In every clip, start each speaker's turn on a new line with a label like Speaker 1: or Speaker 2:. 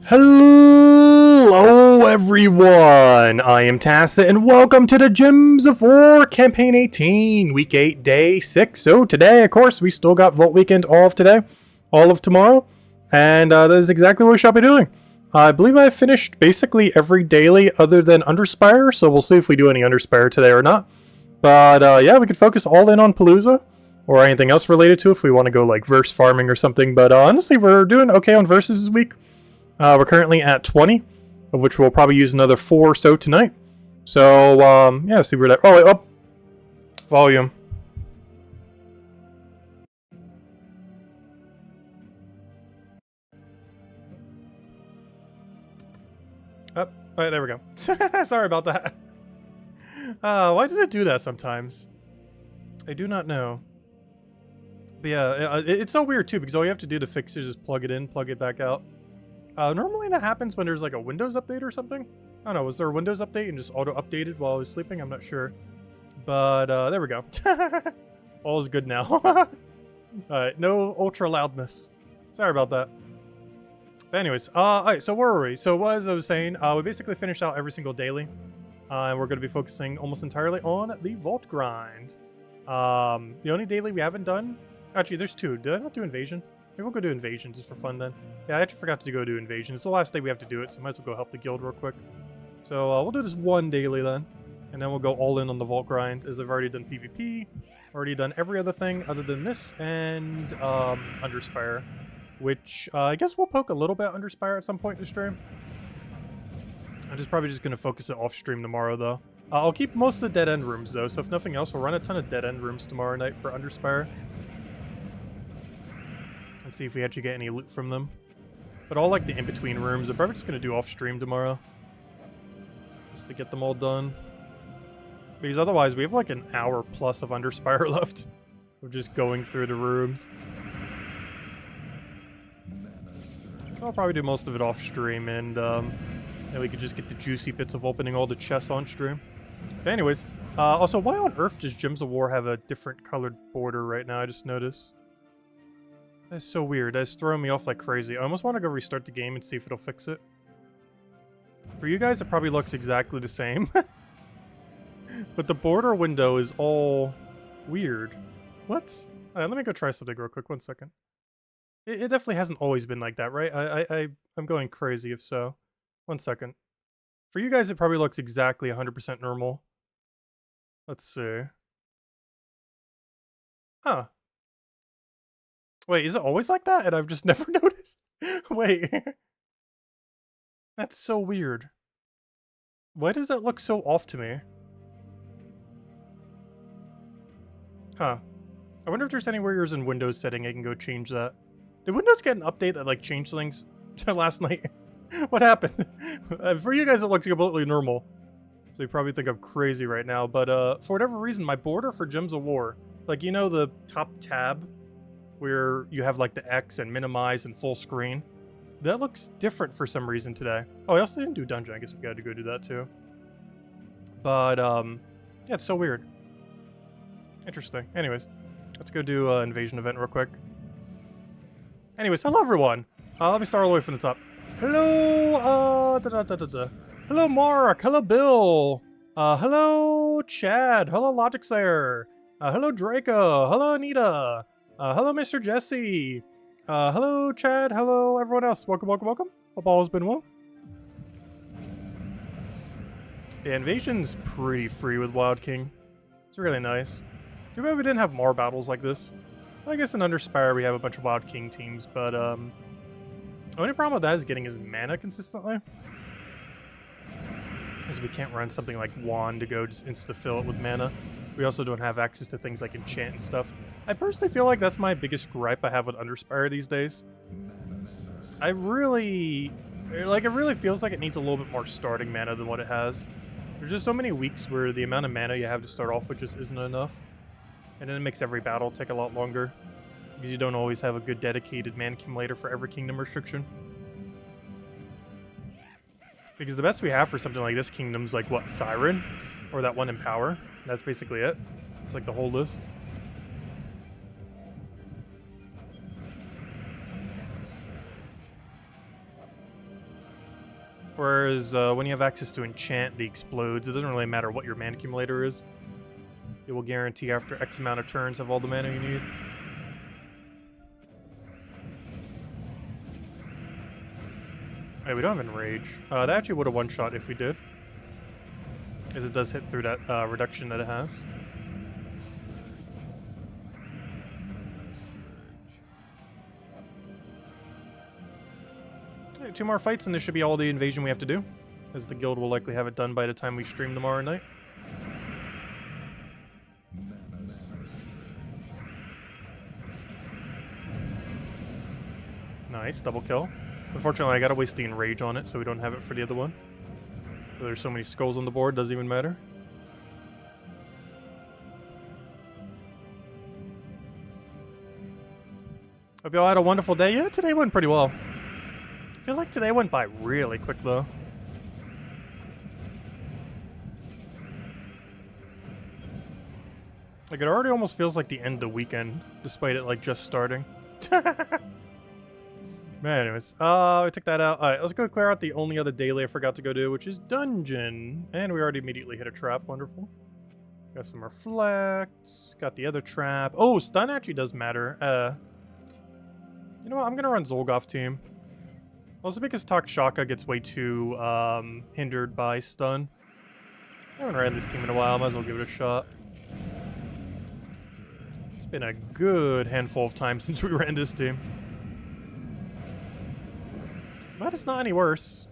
Speaker 1: Hello everyone, I am Tacit and welcome to the Gems of War Campaign 18, Week 8, Day 6. So today, of course, we still got Vault Weekend all of today, all of tomorrow, and that is exactly what we shall be doing. I believe I finished basically every daily other than Underspire, so we'll see if we do any Underspire today or not. But yeah, we could focus all in on Palooza, or anything else related to if we want to go like verse farming or something, but honestly, we're doing okay on verses this week. We're currently at 20, of which we'll probably use another 4 or so tonight. So, yeah, see where that... Oh, wait, up. Volume. Oh, right, there we go. Sorry about that. Why does it do that sometimes? I do not know. But yeah, it's so weird too, because all you have to do to fix it is just plug it in, plug it back out. Normally that happens when there's like a Windows update or something. I don't know, was there a Windows update and just auto-updated while I was sleeping? I'm not sure. But, there we go. All is good now. Alright, no ultra loudness. Sorry about that. But anyways, alright, so where were we? So as I was saying, we basically finished out every single daily. And we're going to be focusing almost entirely on the Vault Grind. The only daily we haven't done... Actually, there's 2. Did I not do Invasion? Maybe we'll go do Invasion just for fun then. Yeah, I actually forgot to go do Invasion. It's the last day we have to do it, so might as well go help the guild real quick. So we'll do this one daily then. And then we'll go all in on the Vault Grind, as I've already done PvP. Already done every other thing other than this and Underspire. Which I guess we'll poke a little bit Underspire at some point in the stream. I'm probably just going to focus it off stream tomorrow though. I'll keep most of the dead end rooms though, so if nothing else, we'll run a ton of dead end rooms tomorrow night for Underspire. And see if we actually get any loot from them. But all like the in-between rooms, I'm probably just going to do off-stream tomorrow. Just to get them all done. Because otherwise, we have like an hour plus of Underspire left. Of just going through the rooms. So I'll probably do most of it off-stream, and then we could just get the juicy bits of opening all the chests on-stream. But anyways, also, why on earth does Gems of War have a different colored border right now? I just noticed. That's so weird. That's throwing me off like crazy. I almost want to go restart the game and see if it'll fix it. For you guys, it probably looks exactly the same. But the border window is all weird. What? Let me go try something real quick. 1 second. It definitely hasn't always been like that, right? I'm going crazy if so. 1 second. For you guys, it probably looks exactly 100% normal. Let's see. Huh. Wait, is it always like that? And I've just never noticed? Wait. That's so weird. Why does that look so off to me? Huh. I wonder if there's anywhere you're in Windows setting I can go change that. Did Windows get an update that like changed things last night? What happened? For you guys, it looks completely normal. So you probably think I'm crazy right now. But for whatever reason, my border for Gems of War, like you know the top tab where you have like the X and minimize and full screen. That looks different for some reason today. Oh, I also didn't do dungeon. I guess we got to go do that too. But yeah, it's so weird. Interesting. Anyways, let's go do an invasion event real quick. Anyways, hello everyone. Let me start all the way from the top. Hello, hello Mark. Hello Bill. Hello Chad. Hello Logic Slayer. Hello Draco. Hello Anita. Hello, Mr. Jesse. Hello, Chad. Hello, everyone else. Welcome, welcome, welcome. Hope all has been well. Yeah, Invasion's pretty free with Wild King. It's really nice. Too bad we didn't have more battles like this. I guess in Underspire we have a bunch of Wild King teams, but the only problem with that is getting his mana consistently. Because we can't run something like Wand to go just insta-fill it with mana. We also don't have access to things like enchant and stuff. I personally feel like that's my biggest gripe I have with Underspire these days. I really... like, it really feels like it needs a little bit more starting mana than what it has. There's just so many weeks where the amount of mana you have to start off with just isn't enough. And then it makes every battle take a lot longer. Because you don't always have a good dedicated mana accumulator for every kingdom restriction. Because the best we have for something like this kingdom's like, what, Siren? Or that one in Power. That's basically it. It's like the whole list. Whereas when you have access to enchant the explodes, it doesn't really matter what your mana accumulator is. It will guarantee after X amount of turns have all the mana you need. Hey, we don't have Enrage. That actually would have one-shot if we did. As it does hit through that reduction that it has. Hey, 2 more fights and this should be all the invasion we have to do. As the guild will likely have it done by the time we stream tomorrow night. Nice, double kill. Unfortunately, I gotta waste the Enrage on it, so we don't have it for the other one. There's so many skulls on the board, doesn't even matter. Hope you all had a wonderful day. Yeah, today went pretty well. I feel like today went by really quick, though. Like, it already almost feels like the end of the weekend, despite it, like, just starting. Man, anyways, I took that out. Alright, let's go clear out the only other daily I forgot to go do, which is Dungeon. And we already immediately hit a trap. Wonderful. Got some Reflect. Got the other trap. Oh, Stun actually does matter. You know what? I'm going to run Zolgoth team. Also because Takshaka gets way too hindered by Stun. I haven't ran this team in a while. Might as well give it a shot. It's been a good handful of times since we ran this team. But it's not any worse.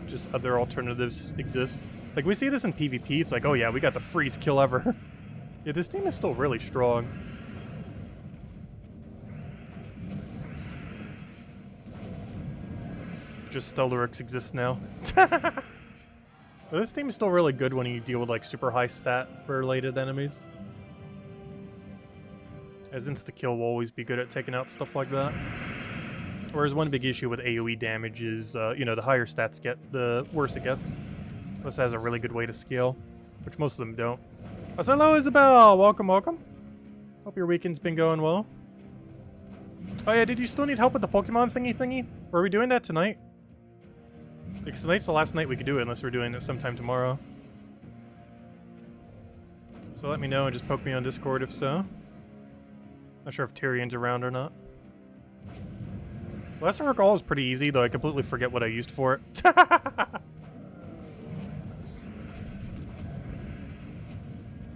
Speaker 1: Just other alternatives exist. Like, we see this in PvP, it's like, oh yeah, we got the freeze kill ever. Yeah, this team is still really strong. Just Stellaryx exists now. But this team is still really good when you deal with, like, super high stat related enemies. As insta-kill will always be good at taking out stuff like that. Whereas one big issue with AoE damage is, you know, the higher stats get, the worse it gets. This has a really good way to scale, which most of them don't. Oh, so hello, Isabel! Welcome, welcome. Hope your weekend's been going well. Oh yeah, did you still need help with the Pokemon thingy? Were we doing that tonight? Because tonight's the last night we could do it, unless we're doing it sometime tomorrow. So let me know and just poke me on Discord if so. Not sure if Tyrion's around or not. Lesser Recall is pretty easy, though I completely forget what I used for it.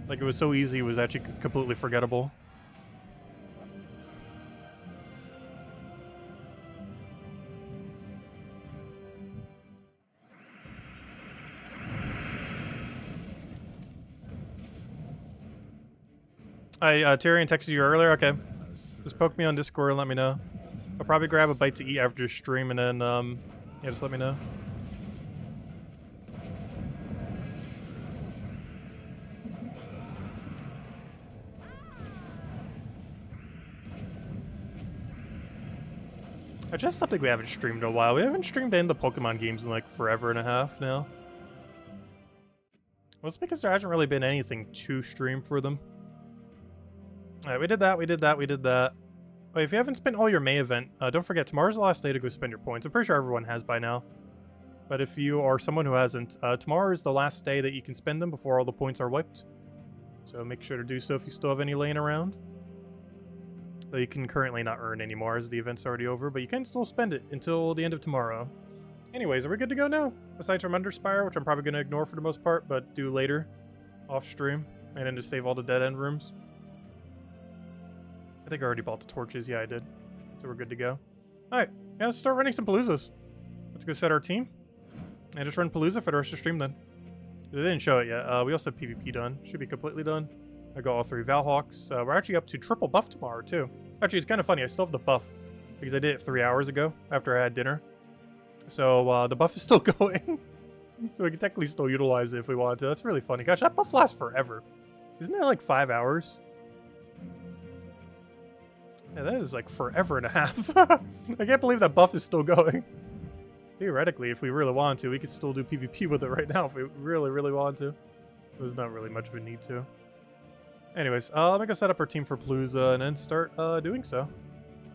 Speaker 1: Like, it was so easy, it was actually completely forgettable. Tyrion texted you earlier? Okay. Just poke me on Discord and let me know. I'll probably grab a bite to eat after stream and then, yeah, just let me know. I just don't think we haven't streamed in a while. We haven't streamed in the Pokemon games in like forever and a half now. Well, it's because there hasn't really been anything to stream for them. Alright, we did that. Wait, if you haven't spent all your May event, don't forget, tomorrow's the last day to go spend your points. I'm pretty sure everyone has by now. But if you are someone who hasn't, tomorrow is the last day that you can spend them before all the points are wiped. So make sure to do so if you still have any laying around. Though you can currently not earn anymore as the event's already over, but you can still spend it until the end of tomorrow. Anyways, are we good to go now? Aside from Underspire, which I'm probably going to ignore for the most part, but do later, off stream, and then just save all the dead end rooms. I think I already bought the torches. Yeah, I did. So we're good to go. Alright, yeah, let's start running some Paloozas. Let's go set our team. And just run Palooza for the rest of the stream then. They didn't show it yet. We also have PvP done. Should be completely done. I got all 3 Valhawks. We're actually up to triple buff tomorrow, too. Actually, it's kind of funny. I still have the buff. Because I did it 3 hours ago after I had dinner. So, the buff is still going. So we can technically still utilize it if we wanted to. That's really funny. Gosh, that buff lasts forever. Isn't that like 5 hours? Yeah, that is like forever and a half. I can't believe that buff is still going. Theoretically, if we really wanted to, we could still do PvP with it right now if we really, really wanted to. There's not really much of a need to. Anyways, let me go set up our team for Palooza and then start doing so.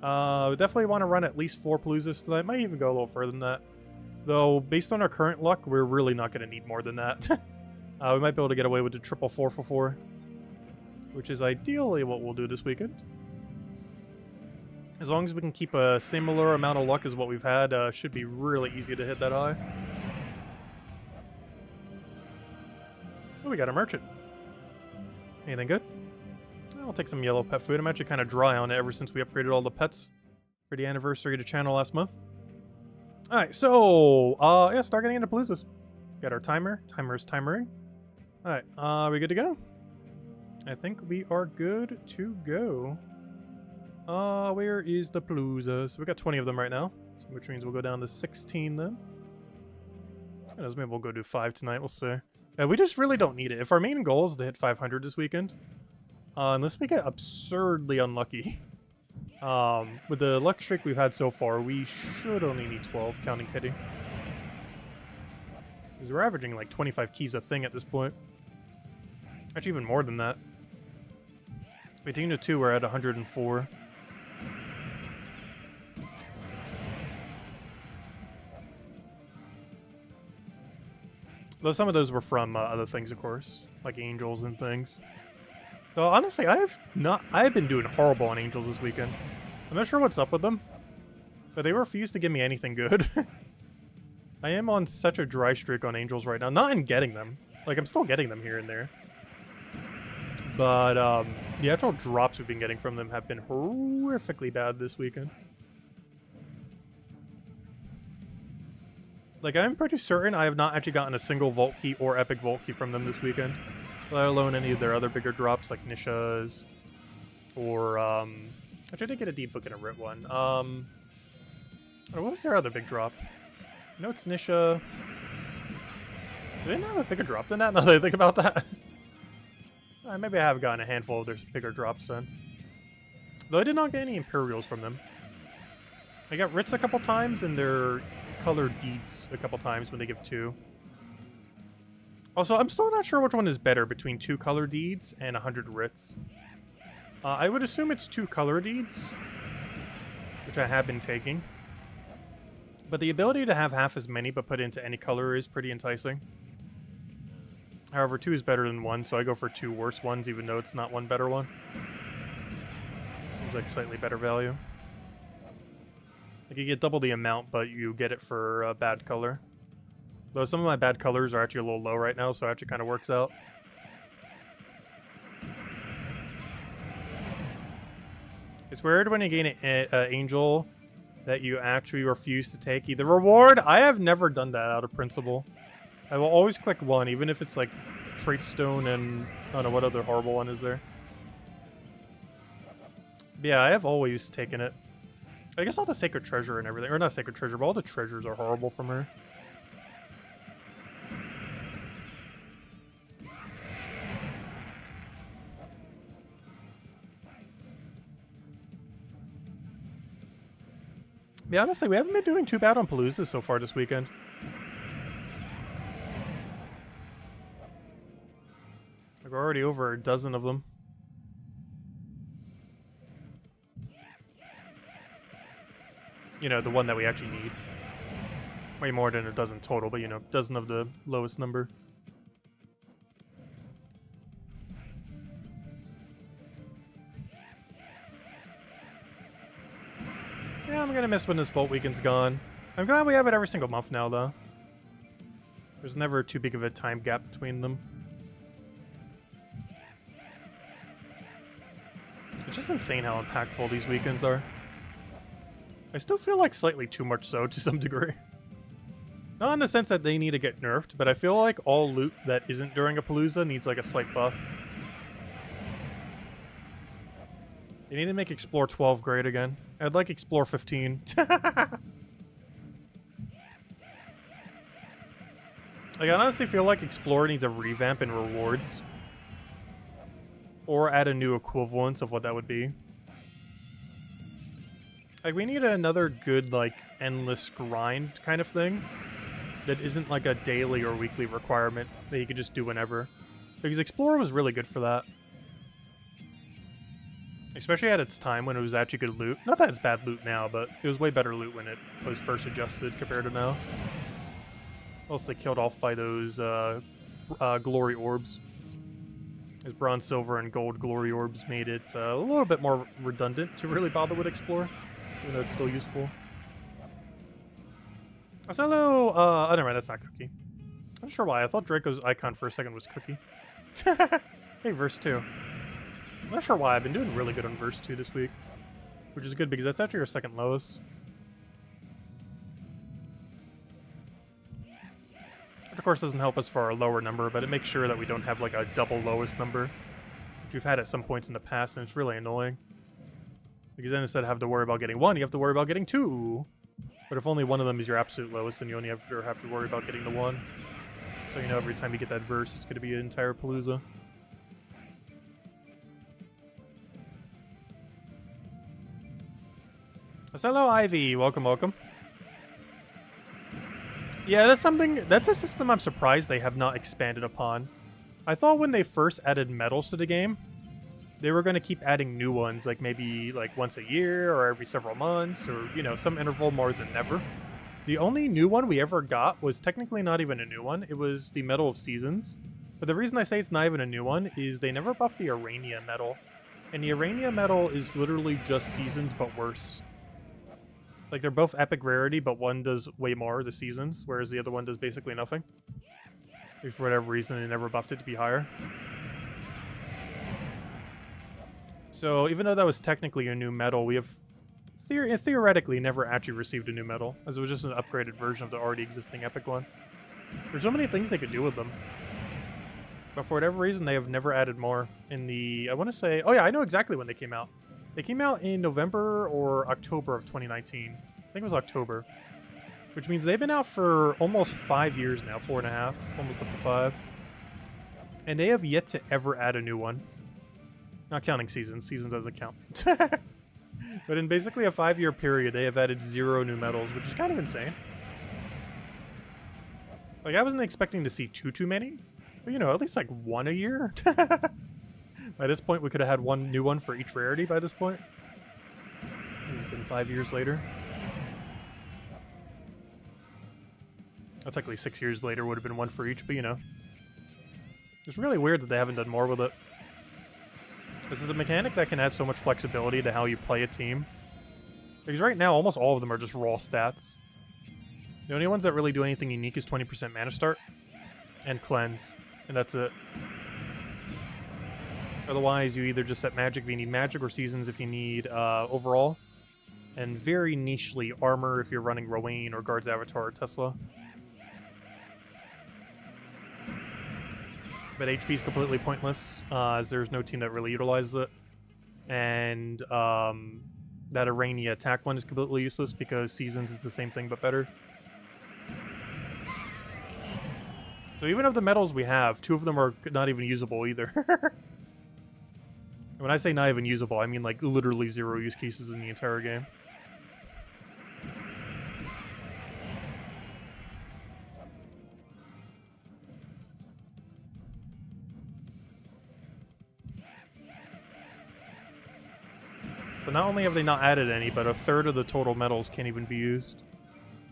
Speaker 1: We definitely want to run at least 4 Paloozas tonight. Might even go a little further than that. Though, based on our current luck, we're really not going to need more than that. We might be able to get away with the triple 4 for 4, which is ideally what we'll do this weekend. As long as we can keep a similar amount of luck as what we've had, should be really easy to hit that high. Oh, we got a merchant. Anything good? I'll take some yellow pet food. I'm actually kind of dry on it ever since we upgraded all the pets for the anniversary of the channel last month. Alright, so, yeah, start getting into Paloozas. Got our timer. Timer's timering. Alright, are we good to go? I think we are good to go. Where is the Palooza? So we got 20 of them right now, so which means we'll go down to 16 then. And maybe we'll go do 5 tonight, we'll see. We just really don't need it. If our main goal is to hit 500 this weekend, unless we get absurdly unlucky, with the luck streak we've had so far, we should only need 12, counting Kitty. Because we're averaging like 25 keys a thing at this point. Actually, even more than that. Between the two, we're at 104. Though some of those were from other things, of course, like angels and things. So honestly, I've been doing horrible on angels this weekend. I'm not sure what's up with them, but they refuse to give me anything good. I am on such a dry streak on angels right now. Not in getting them. Like, I'm still getting them here and there. But the actual drops we've been getting from them have been horrifically bad this weekend. Like, I'm pretty certain I have not actually gotten a single Vault Key or Epic Vault Key from them this weekend. Let alone any of their other bigger drops, like Nisha's. Or, actually, I did get a Deep Book and a Writ one. What was their other big drop? I know it's Nisha. Do they not have a bigger drop than that, now that I think about that? Maybe I have gotten a handful of their bigger drops then. Though I did not get any Imperials from them. I got Writs a couple times, and their colored deeds a couple times when they give 2. Also, I'm still not sure which one is better between 2 color deeds and 100 Writs. I would assume it's 2 color deeds, which I have been taking. But the ability to have half as many but put into any color is pretty enticing. However, 2 is better than 1, so I go for 2 worse ones, even though it's not 1 better one. Seems like slightly better value. Like, you get double the amount, but you get it for a bad color. Though some of my bad colors are actually a little low right now, so it actually kind of works out. It's weird when you gain an angel that you actually refuse to take either reward. I have never done that out of principle. I will always click 1, even if it's like Trait Stone and I don't know what other horrible one is there. But yeah, I have always taken it. I guess all the Sacred Treasure and everything, or not Sacred Treasure, but all the treasures are horrible from her. Yeah, honestly, we haven't been doing too bad on Palooza so far this weekend. Like, we're already over a dozen of them. You know, the one that we actually need. Way more than a dozen total, but you know, dozen of the lowest number. Yeah, I'm gonna miss when this Vault Weekend's gone. I'm glad we have it every single month now, though. There's never too big of a time gap between them. It's just insane how impactful these weekends are. I still feel like slightly too much so, to some degree. Not in the sense that they need to get nerfed, but I feel like all loot that isn't during a Palooza needs like a slight buff. They need to make Explore 12 great again. I'd like Explore 15. Like, I honestly feel like Explore needs a revamp in rewards. Or add a new equivalence of what that would be. Like, we need another good, like, endless grind kind of thing. That isn't like a daily or weekly requirement that you could just do whenever. Because Explorer was really good for that. Especially at its time when it was actually good loot. Not that it's bad loot now, but it was way better loot when it was first adjusted compared to now. Mostly killed off by those glory orbs. As bronze, silver, and gold glory orbs made it a little bit more redundant to really bother with explore, even though it's still useful. So hello, oh never mind, that's not Cookie. I'm not sure why, I thought Draco's icon for a second was Cookie. Hey, verse 2. I'm not sure why, I've been doing really good on verse 2 this week. Which is good because that's actually our second lowest. Which of course doesn't help us for our lower number, but it makes sure that we don't have like a double lowest number. Which we've had at some points in the past, and it's really annoying. Because then instead of having to worry about getting 1, you have to worry about getting 2. But if only one of them is your absolute lowest, then you only have to worry about getting the 1. So you know every time you get that verse, it's going to be an entire palooza. Hello, Ivy. Welcome, welcome. Yeah, that's a system I'm surprised they have not expanded upon. I thought when they first added medals to the game, they were going to keep adding new ones, like maybe like once a year or every several months or, you know, some interval more than never. The only new one we ever got was technically not even a new one. It was the Medal of Seasons. But the reason I say it's not even a new one is they never buffed the Arania medal. And the Arania medal is literally just Seasons, but worse. Like, they're both epic rarity, but one does way more, the Seasons, whereas the other one does basically nothing. Maybe for whatever reason, they never buffed it to be higher. So, even though that was technically a new medal, we have theoretically never actually received a new medal, as it was just an upgraded version of the already existing epic one. There's so many things they could do with them. But for whatever reason, they have never added more in the... I want to say... Oh yeah, I know exactly when they came out. They came out in November or October of 2019. I think it was October. Which means they've been out for almost 5 years now. 4.5. Almost up to 5. And they have yet to ever add a new one. Not counting Seasons. Seasons doesn't count. But in basically a 5-year period, they have added 0 new medals, which is kind of insane. Like, I wasn't expecting to see too many. But, you know, at least like 1 a year. By this point, we could have had 1 new one for each rarity by this point. It's been 5 years later. Well, technically 6 years later would have been 1 for each, but you know. It's really weird that they haven't done more with it. This is a mechanic that can add so much flexibility to how you play a team. Because right now, almost all of them are just raw stats. The only ones that really do anything unique is 20% mana start and cleanse, and that's it. Otherwise, you either just set magic if you need magic, or seasons if you need overall. And very nichely, armor if you're running Rowan or Guard's Avatar or Tesla. But HP is completely pointless, as there's no team that really utilizes it. And that Arania attack one is completely useless because Seasons is the same thing but better. So even of the medals we have, 2 of them are not even usable either. When I say not even usable, I mean like literally 0 use cases in the entire game. So not only have they not added any, but a third of the total medals can't even be used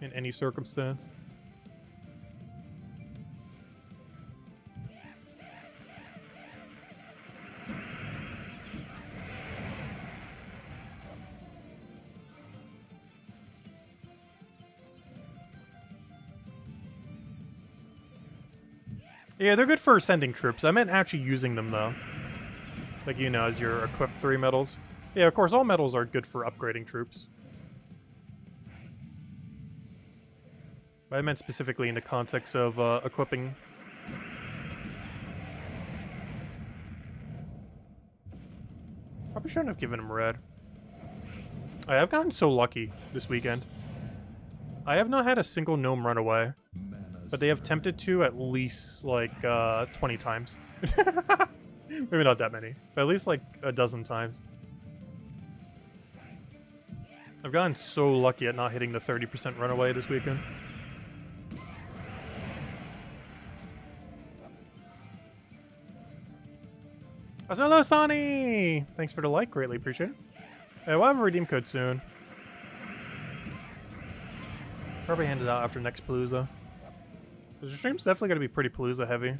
Speaker 1: in any circumstance. Yeah, they're good for sending troops. I meant actually using them, though. Like, you know, as your equip 3 medals. Yeah, of course, all medals are good for upgrading troops. But I meant specifically in the context of equipping. Probably shouldn't have given him red. I've gotten so lucky this weekend. I have not had a single gnome run away. But they have tempted to at least, like, 20 times. Maybe not that many, but at least, like, a dozen times. I've gotten so lucky at not hitting the 30% runaway this weekend. Hello, Sonny! Thanks for the like, greatly appreciate it. Hey, we'll have a redeem code soon. Probably hand it out after next Palooza. The stream's definitely going to be pretty Palooza heavy.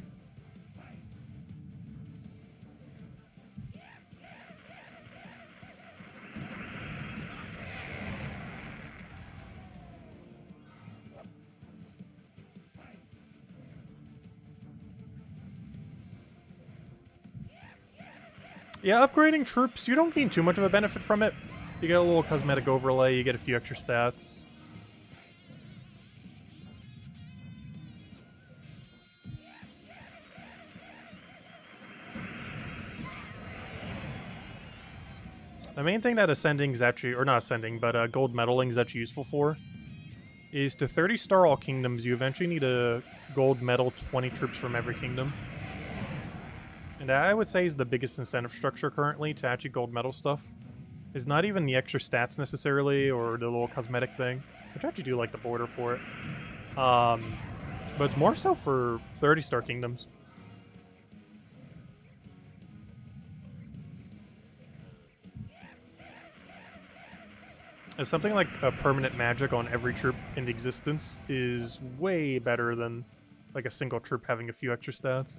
Speaker 1: Yeah, upgrading troops, you don't gain too much of a benefit from it. You get a little cosmetic overlay, you get a few extra stats. The main thing that Ascending is actually, or not Ascending, but Gold Medaling is actually useful for, is to 30-star all kingdoms, you eventually need a Gold Medal 20 troops from every kingdom. And I would say is the biggest incentive structure currently to actually Gold Medal stuff. Is not even the extra stats necessarily, or the little cosmetic thing, which I actually do like the border for it. But it's more so for 30-star kingdoms. Something like a permanent magic on every troop in existence is way better than like a single troop having a few extra stats.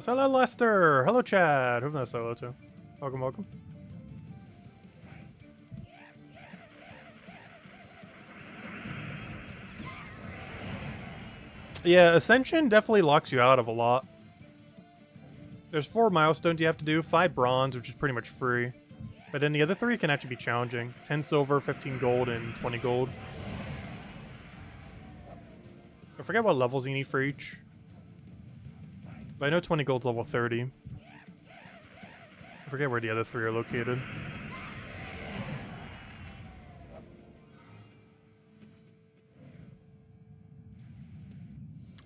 Speaker 1: Hello, Lester. Hello, Chad. Hope that's hello too. Welcome, welcome. Yeah, Ascension definitely locks you out of a lot. There's 4 milestones you have to do, 5 bronze, which is pretty much free. But then the other 3 can actually be challenging. 10 silver, 15 gold, and 20 gold. I forget what levels you need for each. But I know 20 gold's level 30. I forget where the other 3 are located.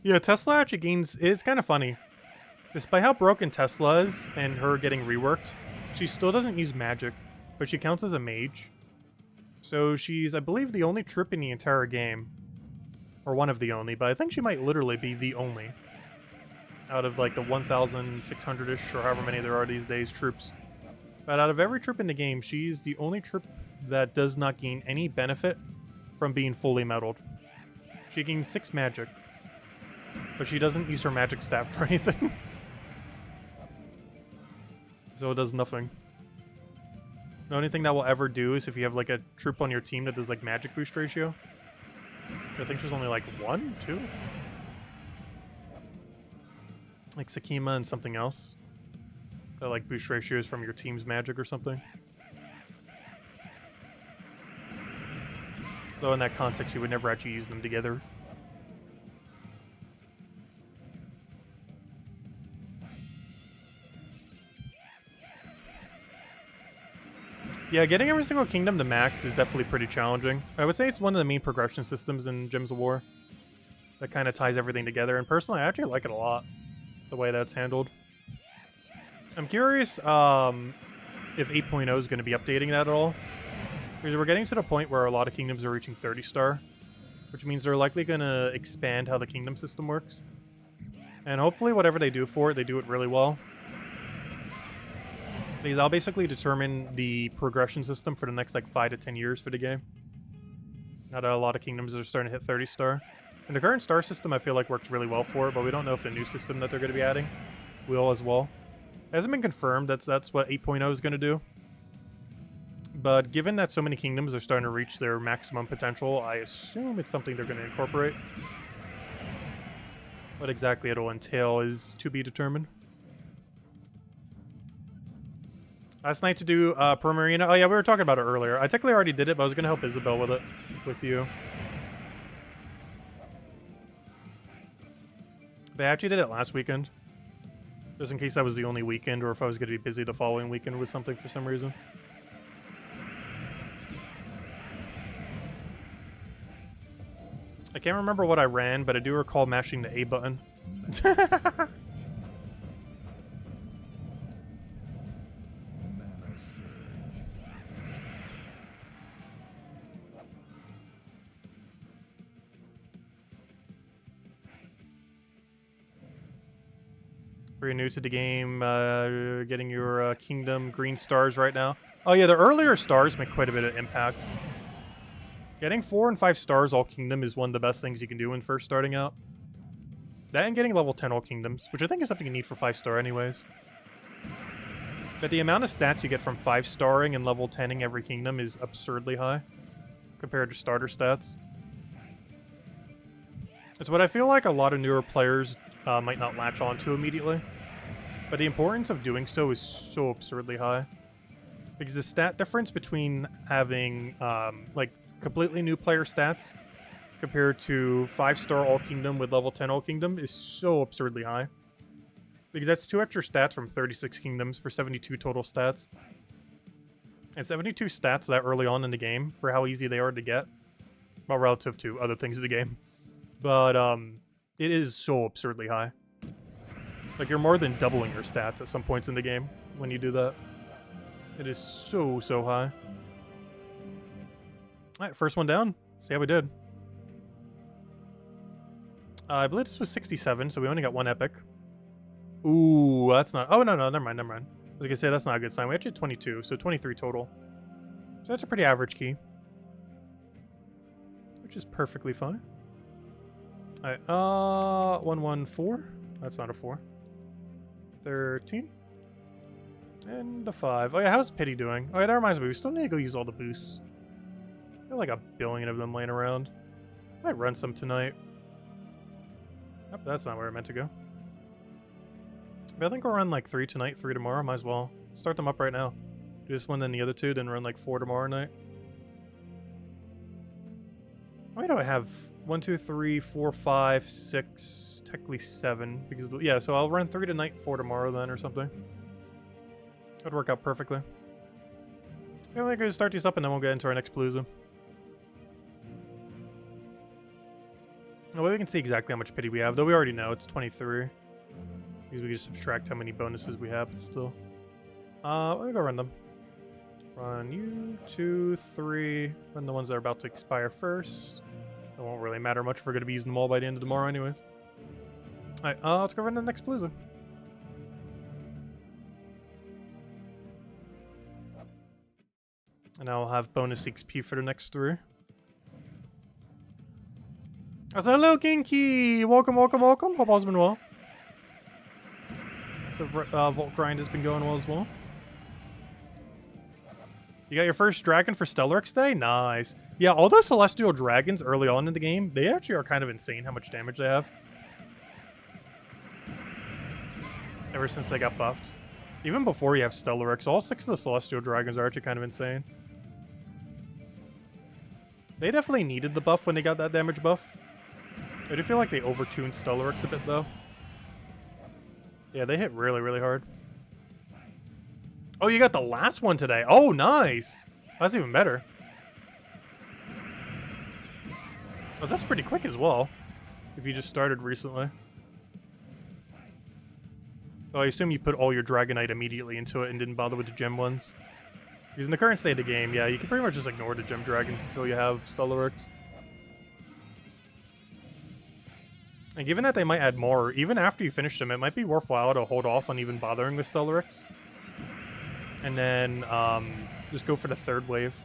Speaker 1: Yeah, Tesla actually gains... It's kind of funny. Despite how broken Tesla is and her getting reworked, she still doesn't use magic, but she counts as a mage. So she's, I believe, the only troop in the entire game. Or one of the only, but I think she might literally be the only. Out of like the 1,600-ish, or however many there are these days, troops. But out of every troop in the game, she's the only troop that does not gain any benefit from being fully medaled. She gains 6 magic. But she doesn't use her magic stat for anything. So it does nothing. The only thing that will ever do is if you have like a troop on your team that does like magic boost ratio. I think there's only like 1, 2? Like Sakima and something else. That like boost ratios from your team's magic or something. Though in that context you would never actually use them together. Yeah, getting every single kingdom to max is definitely pretty challenging. I would say it's one of the main progression systems in Gems of War that kind of ties everything together, and personally I actually like it a lot, the way that's handled. I'm curious if 8.0 is going to be updating that at all, because we're getting to the point where a lot of kingdoms are reaching 30-star, which means they're likely going to expand how the kingdom system works. And hopefully whatever they do for it, they do it really well. Because I'll basically determine the progression system for the next like 5 to 10 years for the game. Now that a lot of kingdoms are starting to hit 30-star. And the current star system I feel like works really well for it, but we don't know if the new system that they're going to be adding will as well. It hasn't been confirmed that's what 8.0 is going to do. But given that so many kingdoms are starting to reach their maximum potential, I assume it's something they're going to incorporate. What exactly it'll entail is to be determined. Last night to do Pro-Marina. Oh yeah, we were talking about it earlier. I technically already did it, but I was going to help Isabel with it. With you. But I actually did it last weekend. Just in case that was the only weekend, or if I was going to be busy the following weekend with something for some reason. I can't remember what I ran, but I do recall mashing the A button. Pretty new to the game, getting your kingdom green stars right now. Oh yeah, the earlier stars make quite a bit of impact. Getting 4 and 5 stars all kingdom is one of the best things you can do when first starting out. That and getting level 10 all kingdoms, which I think is something you need for 5 star anyways. But the amount of stats you get from 5 starring and level 10ing every kingdom is absurdly high compared to starter stats. It's what I feel like a lot of newer players might not latch onto immediately. But the importance of doing so is so absurdly high. Because the stat difference between having like completely new player stats compared to 5-star all kingdom with level 10 all kingdom is so absurdly high. Because that's 2 extra stats from 36 kingdoms for 72 total stats. And 72 stats that early on in the game for how easy they are to get. Well, relative to other things in the game. But it is so absurdly high. Like, you're more than doubling your stats at some points in the game when you do that. It is so, so high. Alright, first one down. See how we did. I believe this was 67, so we only got 1 epic. Ooh, that's not... Oh, no, never mind. I was gonna say, that's not a good sign. We actually had 22, so 23 total. So that's a pretty average key. Which is perfectly fine. Alright, 114. That's not a 4. 13. And a 5. Oh yeah, how's Pity doing? Oh yeah, that reminds me, we still need to go use all the boosts. There are like a billion of them laying around. Might run some tonight. Nope, that's not where I meant to go. But I think we'll run like 3 tonight, 3 tomorrow. Might as well start them up right now. Do this one, then the other 2, then run like 4 tomorrow night. Why do I have 1, 2, 3, 4, 5, 6, technically 7? Because yeah, so I'll run 3 tonight, 4 tomorrow then, or something. That'd work out perfectly. I think I can start these up and then we'll get into our next Palooza. Well, we can see exactly how much pity we have, though we already know it's 23. Because we can just subtract how many bonuses we have, but still. Let me go run them. Run you, 2, 3. Run the ones that are about to expire first. It won't really matter much if we're going to be using them all by the end of tomorrow anyways. Alright, let's go run the next Palooza. And I'll have bonus XP for the next 3. I said, hello, Kinky! Welcome. Hope all's been well. The Vault grind has been going well as well. You got your first dragon for Stellarex Day? Nice. Yeah, all those Celestial Dragons early on in the game, they actually are kind of insane how much damage they have. Ever since they got buffed. Even before you have Stellarex, all 6 of the Celestial Dragons are actually kind of insane. They definitely needed the buff when they got that damage buff. I do feel like they overtuned Stellarex a bit, though. Yeah, they hit really, really hard. Oh, you got the last one today. Oh, nice. That's even better. Oh, that's pretty quick as well. If you just started recently. Oh, I assume you put all your Dragonite immediately into it and didn't bother with the gem ones. Because in the current state of the game, yeah, you can pretty much just ignore the gem dragons until you have Stellarex. And given that they might add more, even after you finish them, it might be worthwhile to hold off on even bothering with Stellarex. And then just go for the 3rd wave.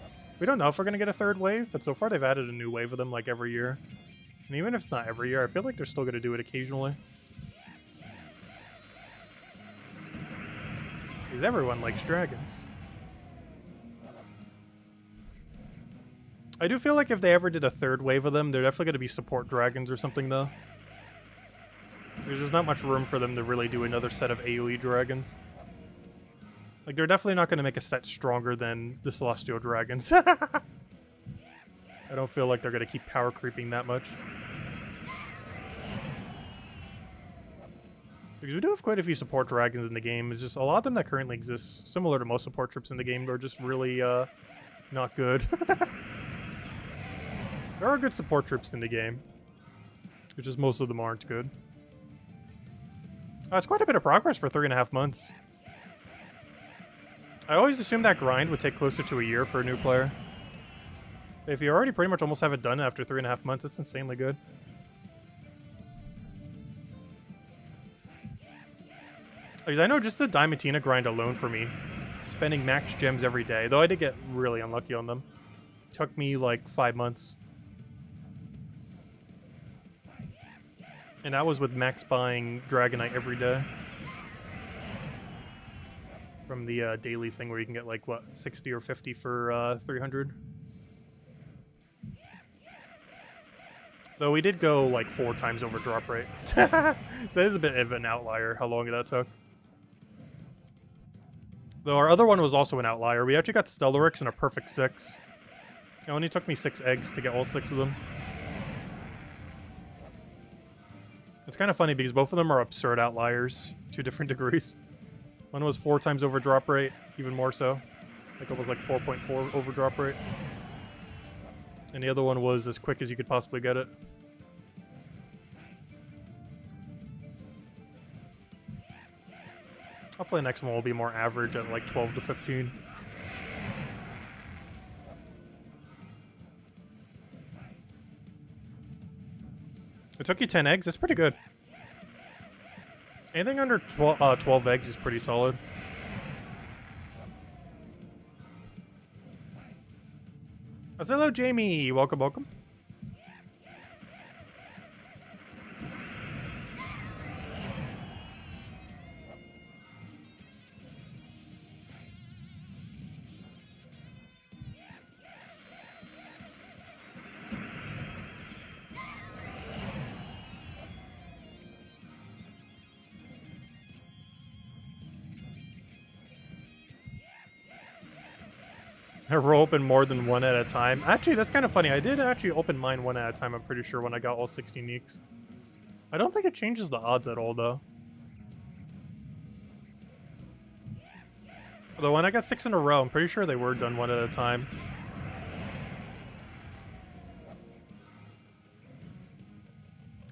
Speaker 1: We don't know if we're going to get a 3rd wave, but so far they've added a new wave of them like every year. And even if it's not every year, I feel like they're still going to do it occasionally. Because everyone likes dragons. I do feel like if they ever did a 3rd wave of them, they're definitely going to be support dragons or something, though. Because there's not much room for them to really do another set of AoE dragons. Like, they're definitely not going to make a set stronger than the Celestial Dragons. I don't feel like they're going to keep power creeping that much. Because we do have quite a few support dragons in the game. It's just a lot of them that currently exist, similar to most support trips in the game, are just really not good. There are good support trips in the game. It's just most of them aren't good. It's quite a bit of progress for 3.5 months. I always assumed that grind would take closer to a year for a new player. If you already pretty much almost have it done after 3.5 months, it's insanely good. Because I know just the Diamantina grind alone for me, spending max gems every day, though I did get really unlucky on them. Took me like 5 months. And that was with max buying Dragonite every day. From the daily thing where you can get like, what, 60 or 50 for 300? Though we did go like 4 times over drop rate. So that is a bit of an outlier, how long that took. Though our other one was also an outlier. We actually got Stellarix in a perfect 6. It only took me 6 eggs to get all 6 of them. It's kind of funny because both of them are absurd outliers to different degrees. One was 4 times over drop rate, even more so. Like it was like 4.4 over drop rate. And the other one was as quick as you could possibly get it. Hopefully the next one will be more average at like 12 to 15. It took you 10 eggs? That's pretty good. Anything under 12 eggs is pretty solid. Hello, Jamie. Welcome, welcome. Never open more than 1 at a time. Actually, that's kind of funny. I did actually open mine 1 at a time, I'm pretty sure, when I got all 60 uniques. I don't think it changes the odds at all, though. Although when I got 6 in a row, I'm pretty sure they were done 1 at a time.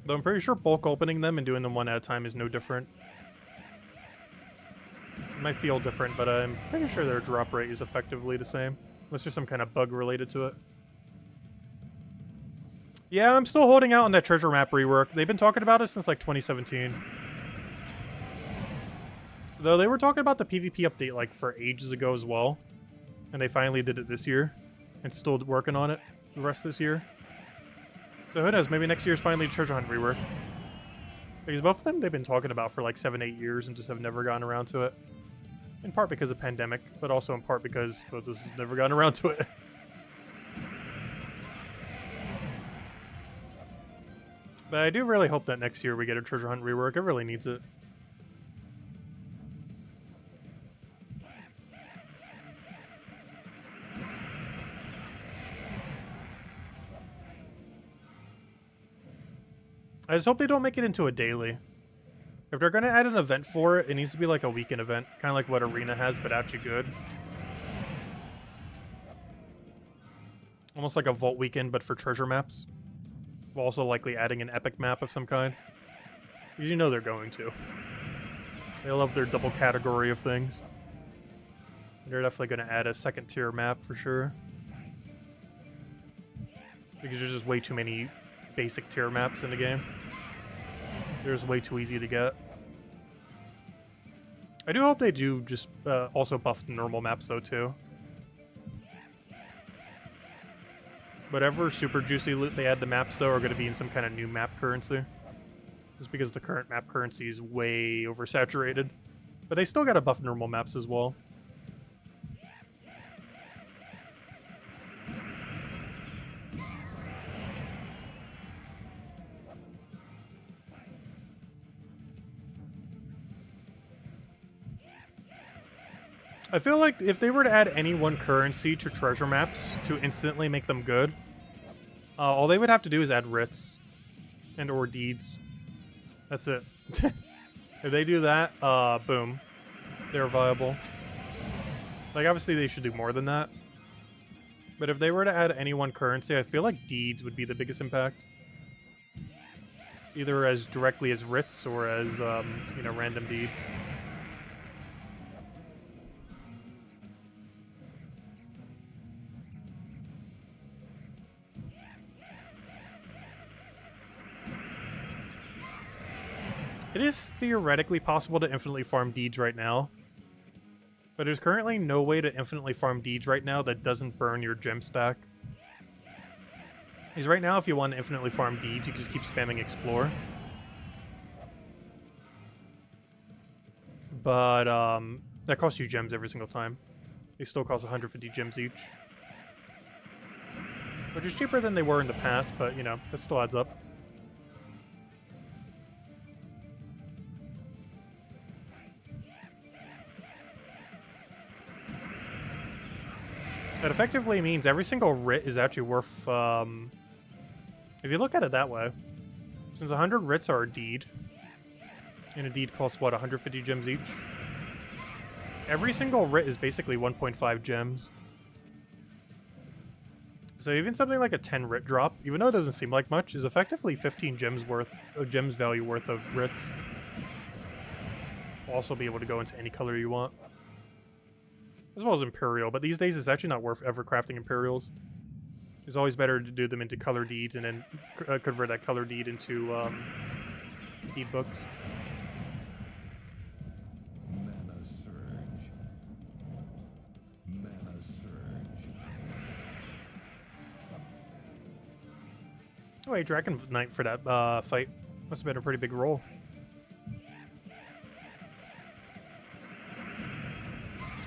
Speaker 1: Though I'm pretty sure bulk opening them and doing them 1 at a time is no different. It might feel different, but I'm pretty sure their drop rate is effectively the same. Unless there's some kind of bug related to it. Yeah, I'm still holding out on that treasure map rework. They've been talking about it since like 2017. Though they were talking about the PvP update like for ages ago as well. And they finally did it this year. And still working on it the rest of this year. So who knows, maybe next year's finally treasure hunt rework. Because both of them they've been talking about for like 7-8 years and just have never gotten around to it. In part because of pandemic, but also in part because Botas has never gotten around to it. But I do really hope that next year we get a treasure hunt rework. It really needs it. I just hope they don't make it into a daily. If they're going to add an event for it, it needs to be like a weekend event. Kind of like what Arena has, but actually good. Almost like a Vault weekend, but for treasure maps. While also likely adding an epic map of some kind. Because you know they're going to. They love their double category of things. They're definitely going to add a second tier map for sure. Because there's just way too many basic tier maps in the game. They're just way too easy to get. I do hope they do just also buff the normal maps though too. Whatever super juicy loot they add to maps though are going to be in some kind of new map currency. Just because the current map currency is way oversaturated. But they still got to buff normal maps as well. I feel like if they were to add any one currency to treasure maps to instantly make them good, all they would have to do is add writs and or deeds. That's it. If they do that, boom. They're viable. Like, obviously they should do more than that. But if they were to add any one currency, I feel like deeds would be the biggest impact. Either as directly as writs or as, you know, random deeds. It is theoretically possible to infinitely farm deeds right now. But there's currently no way to infinitely farm deeds right now that doesn't burn your gem stack. Because right now, if you want to infinitely farm deeds, you can just keep spamming explore. But that costs you gems every single time. They still cost 150 gems each. Which is cheaper than they were in the past, but, you know, that still adds up. That effectively means every single writ is actually worth, if you look at it that way, since 100 writs are a deed, and a deed costs, what, 150 gems each? Every single writ is basically 1.5 gems. So even something like a 10 writ drop, even though it doesn't seem like much, is effectively 15 gems worth, gems value worth of writs. Will also be able to go into any color you want. As well as Imperial, but these days it's actually not worth ever crafting Imperials. It's always better to do them into color deeds and then convert that color deed into deed books.
Speaker 2: Mana surge. Mana surge.
Speaker 1: Oh wait, Dragon Knight for that fight. Must have been a pretty big roll.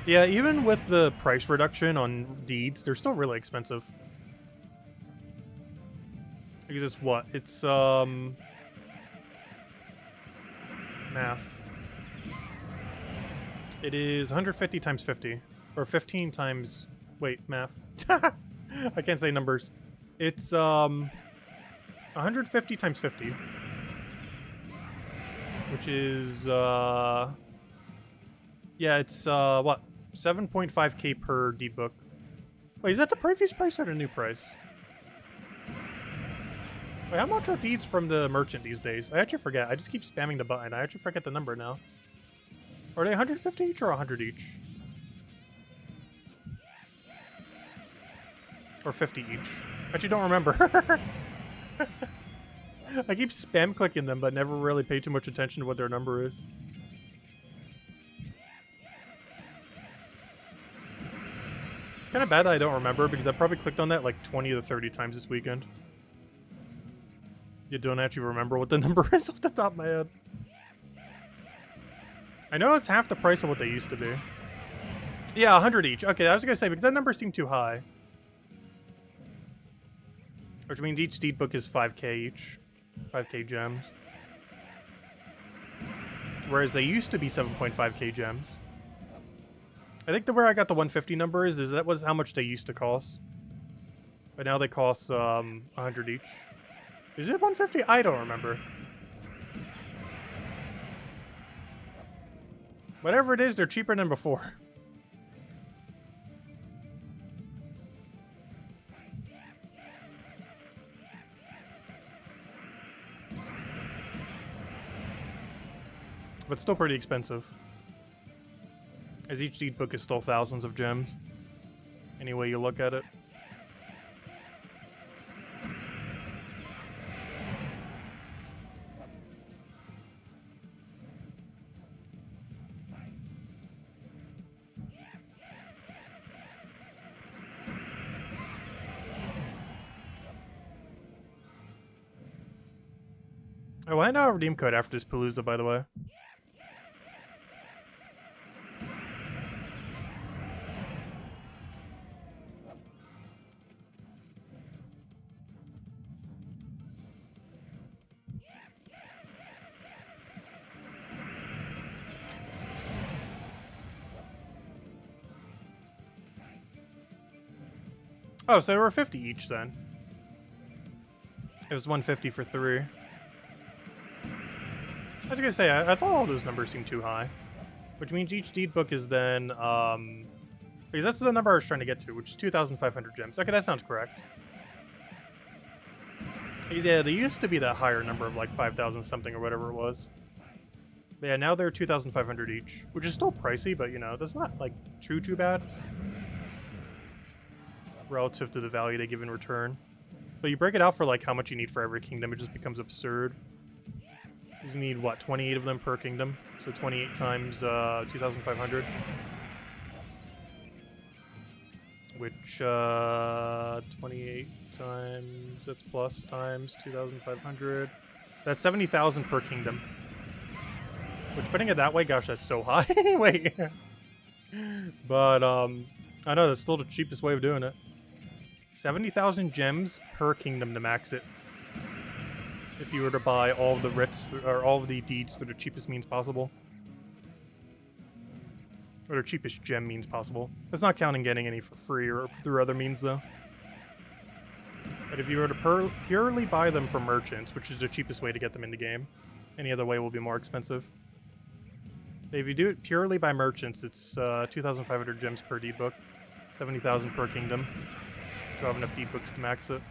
Speaker 1: Yeah, even with the price reduction on deeds, they're still really expensive. Because it's what? It's, math. It is 150 times 50. Or 15 times... Wait, math. I can't say numbers. It's, 150 times 50. Which is, yeah, it's, what? 7.5k per deed book. Wait, is that the previous price or the new price? Wait, how much are deeds from the merchant these days? I actually forget. I just keep spamming the button. I actually forget the number now. Are they 150 each or 100 each? Or 50 each? I actually don't remember. I keep spam clicking them, but never really pay too much attention to what their number is. Kind of bad that I don't remember because I probably clicked on that like 20 to 30 times this weekend. You don't actually remember what the number is off the top of my head. I know it's half the price of what they used to be. Yeah, 100 each. Okay, I was gonna say because that number seemed too high. Which means each deed book is 5k each. 5k gems. Whereas they used to be 7.5k gems. I think where I got the 150 number is that was how much they used to cost. But now they cost 100 each. Is it 150? I don't remember. Whatever it is, they're cheaper than before. But still pretty expensive. As each deed book is still thousands of gems. Any way you look at it. Oh, I know a redeem code after this Palooza, by the way. Oh, so they were 50 each then. It was 150 for 3. I was gonna say, I thought all those numbers seemed too high. Which means each deed book is then, because that's the number I was trying to get to, which is 2,500 gems. Okay, that sounds correct. Yeah, they used to be that higher number of like 5,000 something or whatever it was. But yeah, now they're 2,500 each, which is still pricey, but you know, that's not like too bad. Relative to the value they give in return. But you break it out for like how much you need for every kingdom, it just becomes absurd. You need, what, 28 of them per kingdom? So 28 times 2,500. Which, 28 times, that's plus, times 2,500. That's 70,000 per kingdom. Which, putting it that way, gosh, that's so high. Wait. But, I know, that's still the cheapest way of doing it. 70,000 gems per kingdom to max it. If you were to buy all of the writs, or all of the deeds through the cheapest means possible. Or the cheapest gem means possible. That's not counting getting any for free or through other means, though. But if you were to purely buy them from merchants, which is the cheapest way to get them in the game, any other way will be more expensive. If you do it purely by merchants, it's 2,500 gems per deed book, 70,000 per kingdom. So I have enough deed books to max it.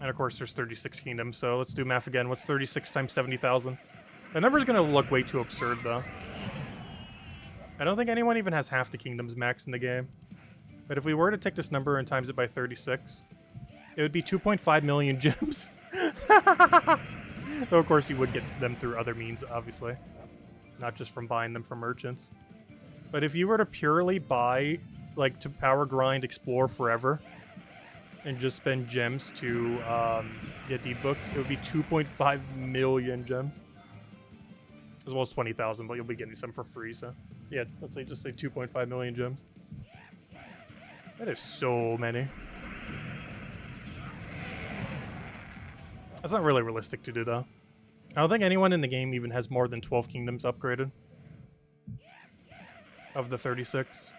Speaker 1: And of course, there's 36 kingdoms, so let's do math again. What's 36 times 70,000? The number's gonna look way too absurd, though. I don't think anyone even has half the kingdoms maxed in the game. But if we were to take this number and times it by 36, it would be 2.5 million gems. Though, of course, you would get them through other means, obviously. Not just from buying them from merchants. But if you were to purely buy, like, to power grind, explore forever, and just spend gems to get deed books, it would be 2.5 million gems. As well as 20,000, but you'll be getting some for free, so... Yeah, let's say, just say 2.5 million gems. That is so many. That's not really realistic to do, though. I don't think anyone in the game even has more than 12 kingdoms upgraded. Of the 36.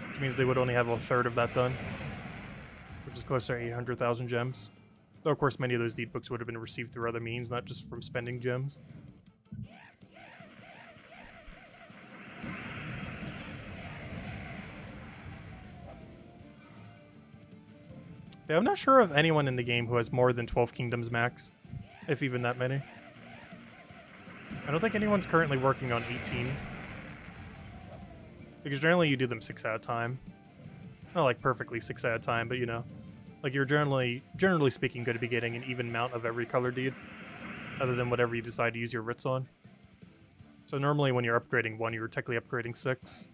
Speaker 1: Which means they would only have a third of that done. Which is closer to 800,000 gems. Though, of course, many of those deed books would have been received through other means, not just from spending gems. Yeah, I'm not sure of anyone in the game who has more than 12 kingdoms max. If even that many. I don't think anyone's currently working on 18. Because generally you do them 6 at a time. Not like perfectly 6 at a time, but you know. Like you're generally speaking going to be getting an even amount of every color deed. Other than whatever you decide to use your writs on. So normally when you're upgrading 1, you're technically upgrading 6.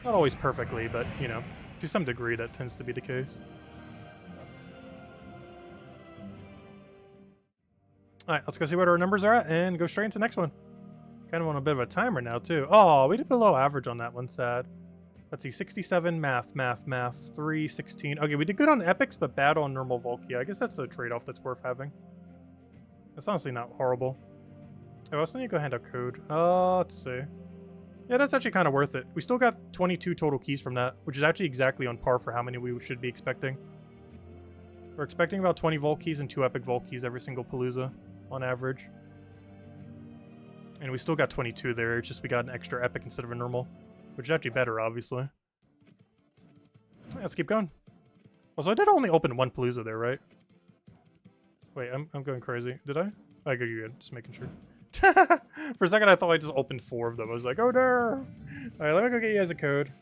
Speaker 1: Not always perfectly, but you know. To some degree, that tends to be the case. Alright, let's go see what our numbers are at and go straight into the next one. Kind of on a bit of a timer now, too. Oh, we did below average on that one, sad. Let's see, 67, math, 3, 16. Okay, we did good on epics, but bad on normal Volkia. I guess that's a trade-off that's worth having. That's honestly not horrible. Oh, I also need to go hand out code. Let's see. Yeah, that's actually kind of worth it. We still got 22 total keys from that, which is actually exactly on par for how many we should be expecting. We're expecting about 20 Volt keys and 2 Epic Volt keys every single Palooza, on average. And we still got 22 there, it's just we got an extra Epic instead of a normal, which is actually better, obviously. Yeah, let's keep going. Also, I did only open 1 Palooza there, right? Wait, I'm going crazy. Did I? I go good, just making sure. For a second, I thought I just opened 4 of them. I was like, oh no! Alright, let me go get you guys a code.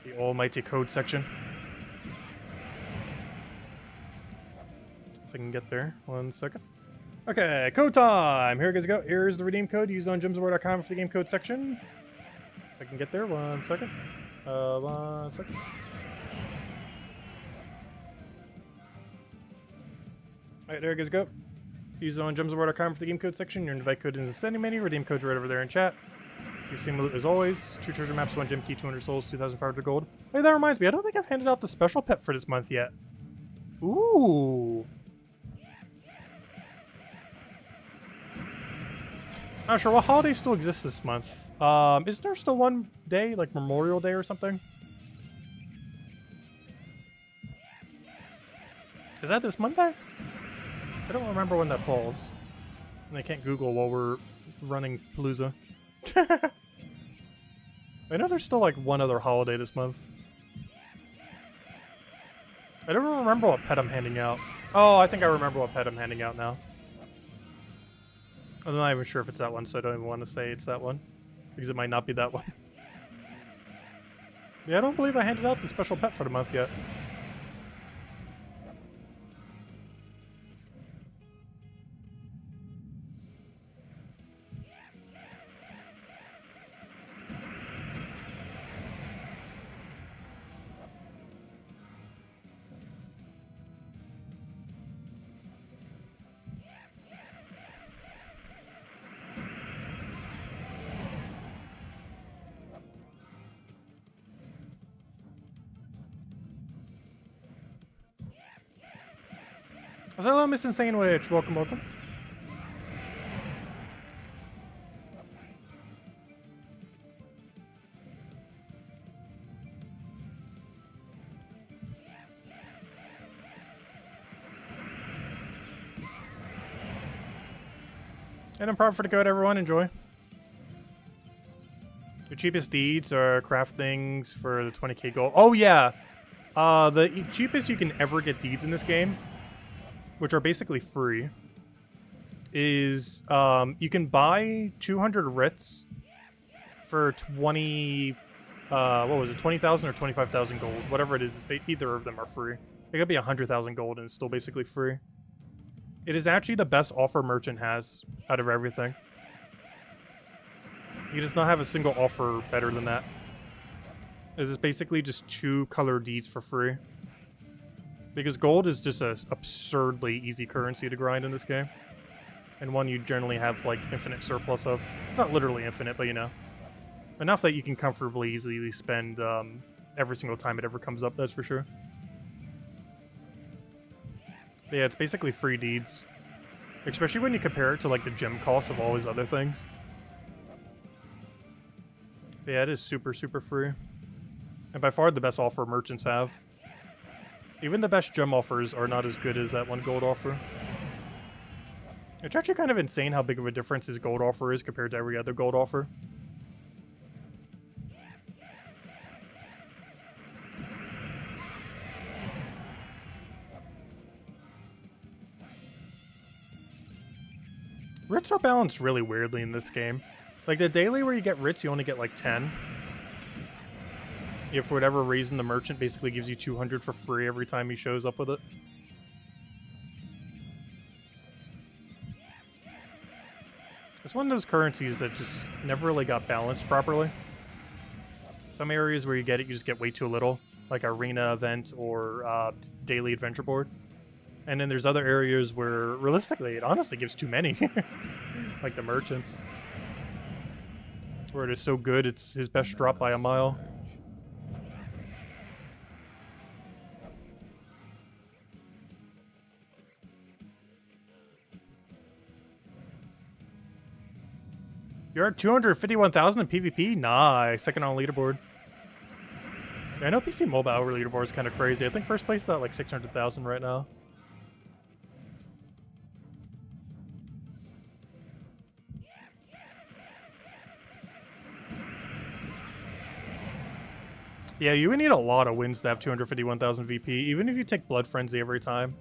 Speaker 1: The almighty code section. If I can get there. 1 second. Okay, code time! Here you guys go. Here's the redeem code used on gemsaware.com for the game code section. If I can get there. 1 second. 1 second. Alright, there you guys go. Use it on gemsaware.com for the game code section. Your invite code is in the sending menu. Redeem code's right over there in chat. You've seen as always. 2 treasure maps, 1 gem key, 200 souls, 2,500 gold. Hey, that reminds me. I don't think I've handed out the special pet for this month yet. Ooh. Not sure what holiday still exists this month. Isn't there still one day, like Memorial Day or something? Is that this Monday? I don't remember when that falls. And I can't Google while we're running Palooza. I know there's still like one other holiday this month. I don't remember what pet I'm handing out. Oh, I think I remember what pet I'm handing out now. I'm not even sure if it's that one, so I don't even want to say it's that one. Because it might not be that one. Yeah, I don't believe I handed out the special pet for the month yet. Hello, Miss Insane Witch. Welcome, welcome. And I'm proud for the code, everyone. Enjoy. The cheapest deeds are craft things for the 20k gold. Oh, yeah. The cheapest you can ever get deeds in this game, which are basically free, is you can buy 200 writs for 20... what was it? 20,000 or 25,000 gold. Whatever it is, either of them are free. It could be 100,000 gold and it's still basically free. It is actually the best offer merchant has out of everything. He does not have a single offer better than that. This is basically just 2 color deeds for free. Because gold is just an absurdly easy currency to grind in this game. And one you generally have, like, infinite surplus of. Not literally infinite, but you know. Enough that you can comfortably easily spend every single time it ever comes up, that's for sure. But yeah, it's basically free deeds. Especially when you compare it to, like, the gem cost of all his other things. But yeah, it is super, super free. And by far the best offer merchants have. Even the best gem offers are not as good as that one gold offer. It's actually kind of insane how big of a difference his gold offer is compared to every other gold offer. Writs are balanced really weirdly in this game. Like, the daily where you get writs, you only get, like, 10. If for whatever reason the merchant basically gives you 200 for free every time he shows up with it. It's one of those currencies that just never really got balanced properly. Some areas where you get it, you just get way too little. Like arena event or daily adventure board. And then there's other areas where, realistically, it honestly gives too many. Like the merchants. Where it is so good, it's his best drop by a mile. You're at 251,000 in PvP? Nice. Second on leaderboard. Yeah, I know PC Mobile leaderboard is kind of crazy. I think first place is at like 600,000 right now. Yeah, you would need a lot of wins to have 251,000 VP, even if you take Blood Frenzy every time.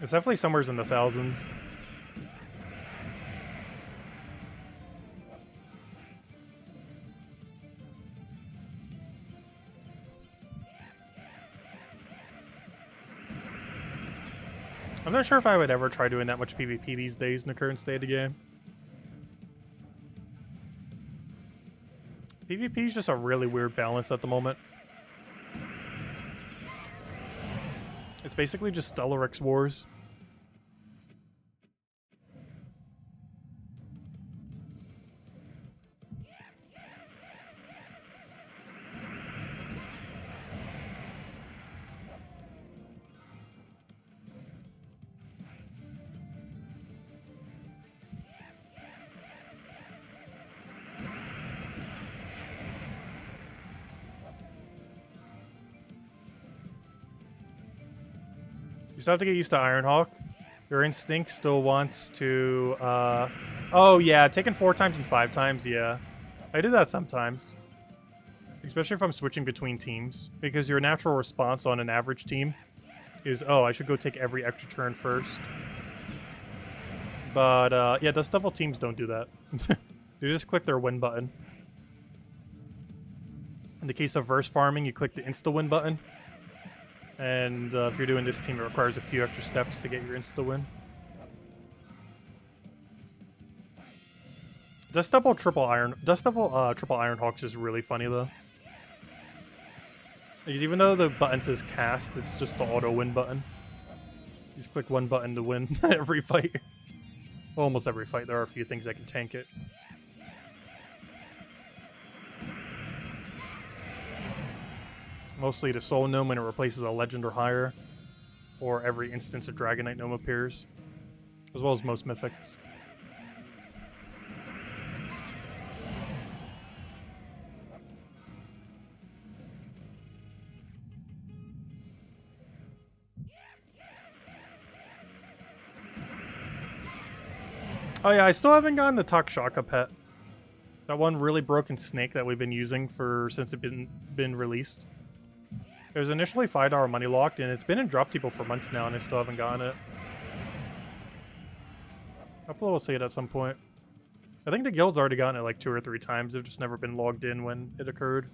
Speaker 1: It's definitely somewhere in the thousands. I'm not sure if I would ever try doing that much PvP these days in the current state of the game. PvP is just a really weird balance at the moment. It's basically just Stellarix Wars. You still have to get used to Ironhawk. Your instinct still wants to, oh yeah, taking 4 times and 5 times, yeah. I do that sometimes. Especially if I'm switching between teams. Because your natural response on an average team is, oh, I should go take every extra turn first. But, yeah, Dust Devil teams don't do that. You just click their win button. In the case of verse farming, you click the insta-win button. And if you're doing this team, it requires a few extra steps to get your insta-win. Dust Devil triple Ironhawks is really funny though. Because even though the button says cast, it's just the auto win button. You just click one button to win every fight. Well, almost every fight. There are a few things that can tank it. Mostly to Soul Gnome when it replaces a legend or higher, or every instance a Dragonite Gnome appears, as well as most mythics. Oh yeah, I still haven't gotten the Takshaka pet. That one really broken snake that we've been using since it's been released. It was initially $5 money locked, and it's been in Drop Depot for months now, and I still haven't gotten it. Hopefully we'll see it at some point. I think the guild's already gotten it like 2 or 3 times. They've just never been logged in when it occurred.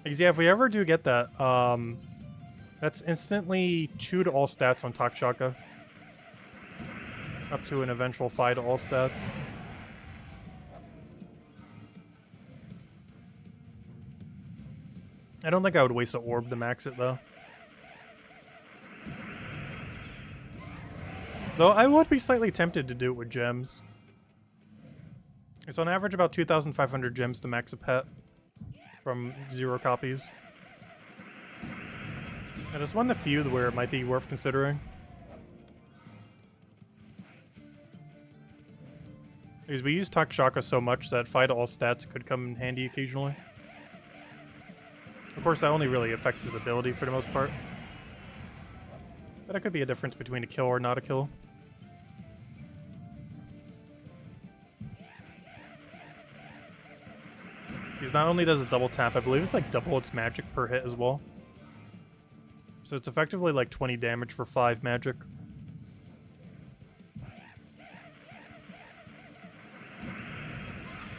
Speaker 1: Because yeah, if we ever do get that, that's instantly 2 to all stats on Takshaka. Up to an eventual 5 to all stats. I don't think I would waste an orb to max it, though. Though I would be slightly tempted to do it with gems. It's on average about 2,500 gems to max a pet from 0 copies. And it's one of the few where it might be worth considering. Because we use Takshaka so much that 5 to all stats could come in handy occasionally. Of course, that only really affects his ability for the most part. But that could be a difference between a kill or not a kill. Because not only does it double tap, I believe it's like double its magic per hit as well. So it's effectively like 20 damage for 5 magic.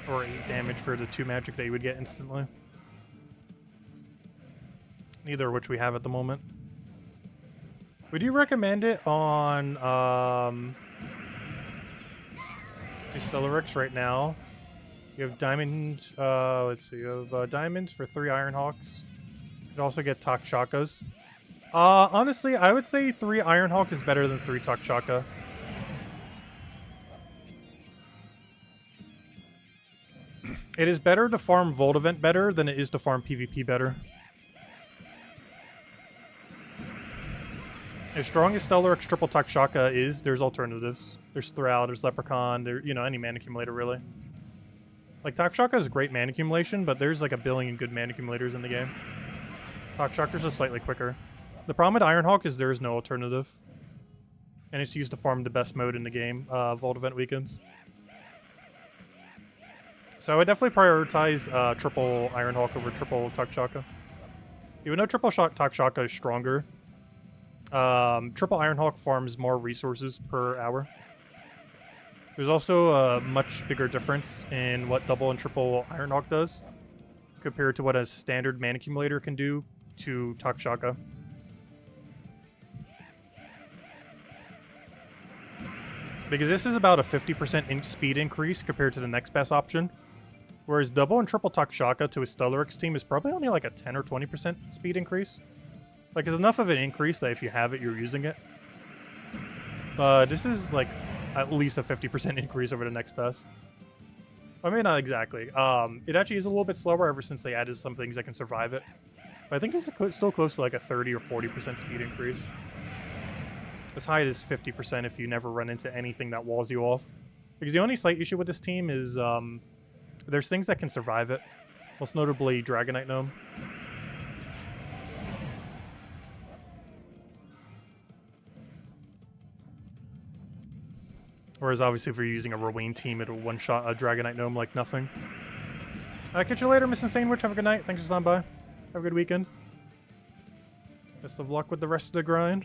Speaker 1: Or 8 damage for the 2 magic that you would get instantly. Neither of which we have at the moment. Would you recommend it on Stellaryx right now? You have diamond, let's see, you have diamonds for 3 Ironhawks. You could also get Takshakas. Honestly, I would say 3 Ironhawk is better than 3 Takshaka. It is better to farm Volt Event better than it is to farm PvP better. As strong as Stellaryx triple Takshaka is, there's alternatives. There's Thrall, there's Leprechaun, there, you know, any mana accumulator really. Like, Takshaka is great mana accumulation, but there's like a billion good mana accumulators in the game. Takshaka's just slightly quicker. The problem with Ironhawk is there is no alternative. And it's used to farm the best mode in the game, Vault Event weekends. So I would definitely prioritize triple Ironhawk over triple Takshaka. Even though triple Takshaka is stronger, triple Ironhawk farms more resources per hour. There's also a much bigger difference in what double and triple Ironhawk does compared to what a standard mana accumulator can do to Takshaka. Because this is about a 50% speed increase compared to the next best option. Whereas double and triple Takshaka to a Stellaryx team is probably only like a 10 or 20% speed increase. Like, it's enough of an increase that if you have it, you're using it. But this is like at least a 50% increase over the next best. I mean, not exactly. It actually is a little bit slower ever since they added some things that can survive it. But I think this is still close to like a 30 or 40% speed increase. As high as 50% if you never run into anything that walls you off. Because the only slight issue with this team is there's things that can survive it. Most notably Dragonite Gnome. Whereas obviously if you're using a Ruin team, it'll one-shot a Dragonite Gnome like nothing. Catch you later, Miss Insane Witch. Have a good night. Thanks for stopping by. Have a good weekend. Best of luck with the rest of the grind.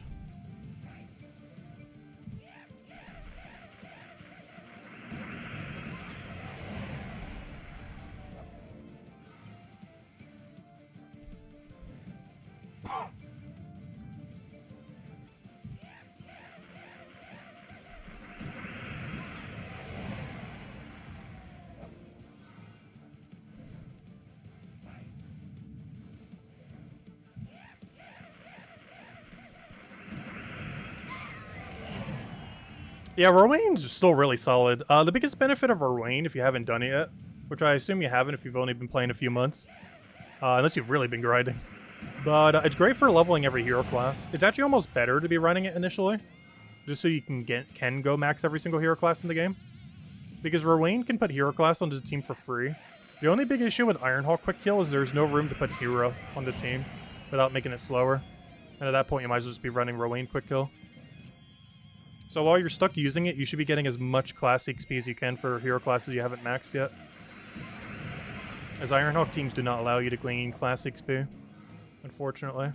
Speaker 1: Yeah, Rowain's still really solid. The biggest benefit of Rowain, if you haven't done it yet, which I assume you haven't if you've only been playing a few months, unless you've really been grinding, but it's great for leveling every hero class. It's actually almost better to be running it initially, just so you can go max every single hero class in the game. Because Rowain can put hero class onto the team for free. The only big issue with Ironhawk Quick Kill is there's no room to put hero on the team without making it slower. And at that point, you might as well just be running Rowain Quick Kill. So while you're stuck using it, you should be getting as much class XP as you can for hero classes you haven't maxed yet. As Ironhawk teams do not allow you to glean class XP, unfortunately.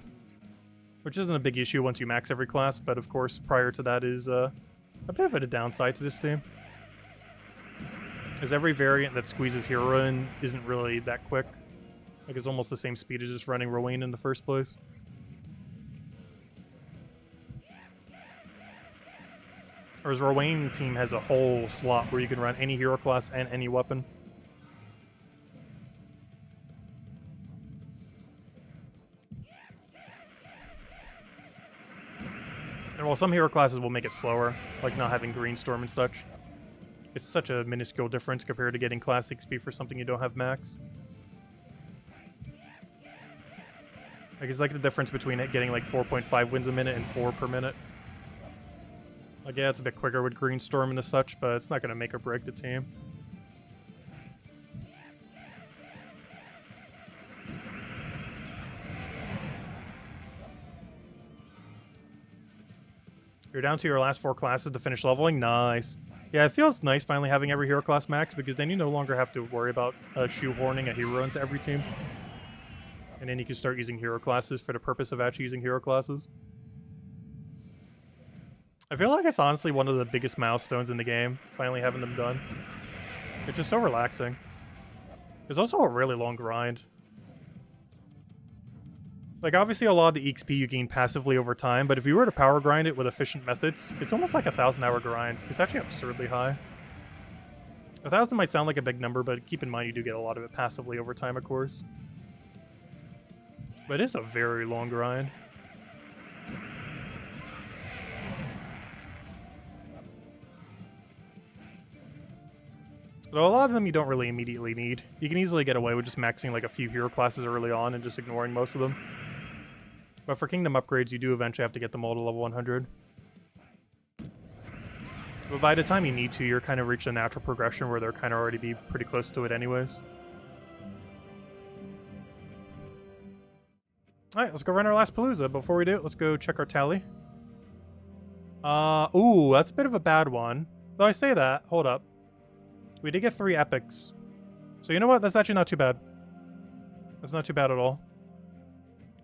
Speaker 1: Which isn't a big issue once you max every class, but of course, prior to that is a bit of a downside to this team. As every variant that squeezes hero in isn't really that quick. Like, it's almost the same speed as just running Rowain in the first place. Whereas Rowain team has a whole slot where you can run any hero class and any weapon. And while some hero classes will make it slower, like not having Green Storm and such, it's such a minuscule difference compared to getting class XP for something you don't have max. Like, it's like the difference between it getting like 4.5 wins a minute and 4 per minute. Like, yeah, it's a bit quicker with Green Storm and such, but it's not going to make or break the team. You're down to your last 4 classes to finish leveling. Nice. Yeah, it feels nice finally having every hero class max, because then you no longer have to worry about shoehorning a hero into every team. And then you can start using hero classes for the purpose of actually using hero classes. I feel like it's honestly one of the biggest milestones in the game, finally having them done. It's just so relaxing. It's also a really long grind. Like, obviously a lot of the XP you gain passively over time, but if you were to power grind it with efficient methods, it's almost like a 1,000-hour grind. It's actually absurdly high. 1,000 might sound like a big number, but keep in mind you do get a lot of it passively over time, of course. But it's a very long grind. So a lot of them you don't really immediately need. You can easily get away with just maxing like a few hero classes early on and just ignoring most of them. But for kingdom upgrades, you do eventually have to get them all to level 100. But by the time you need to, you're kind of reached a natural progression where they're kind of already be pretty close to it anyways. Alright, let's go run our last Palooza. Before we do it, let's go check our tally. Ooh, that's a bit of a bad one. Though I say that, hold up. We did get 3 epics. So you know what? That's actually not too bad. That's not too bad at all.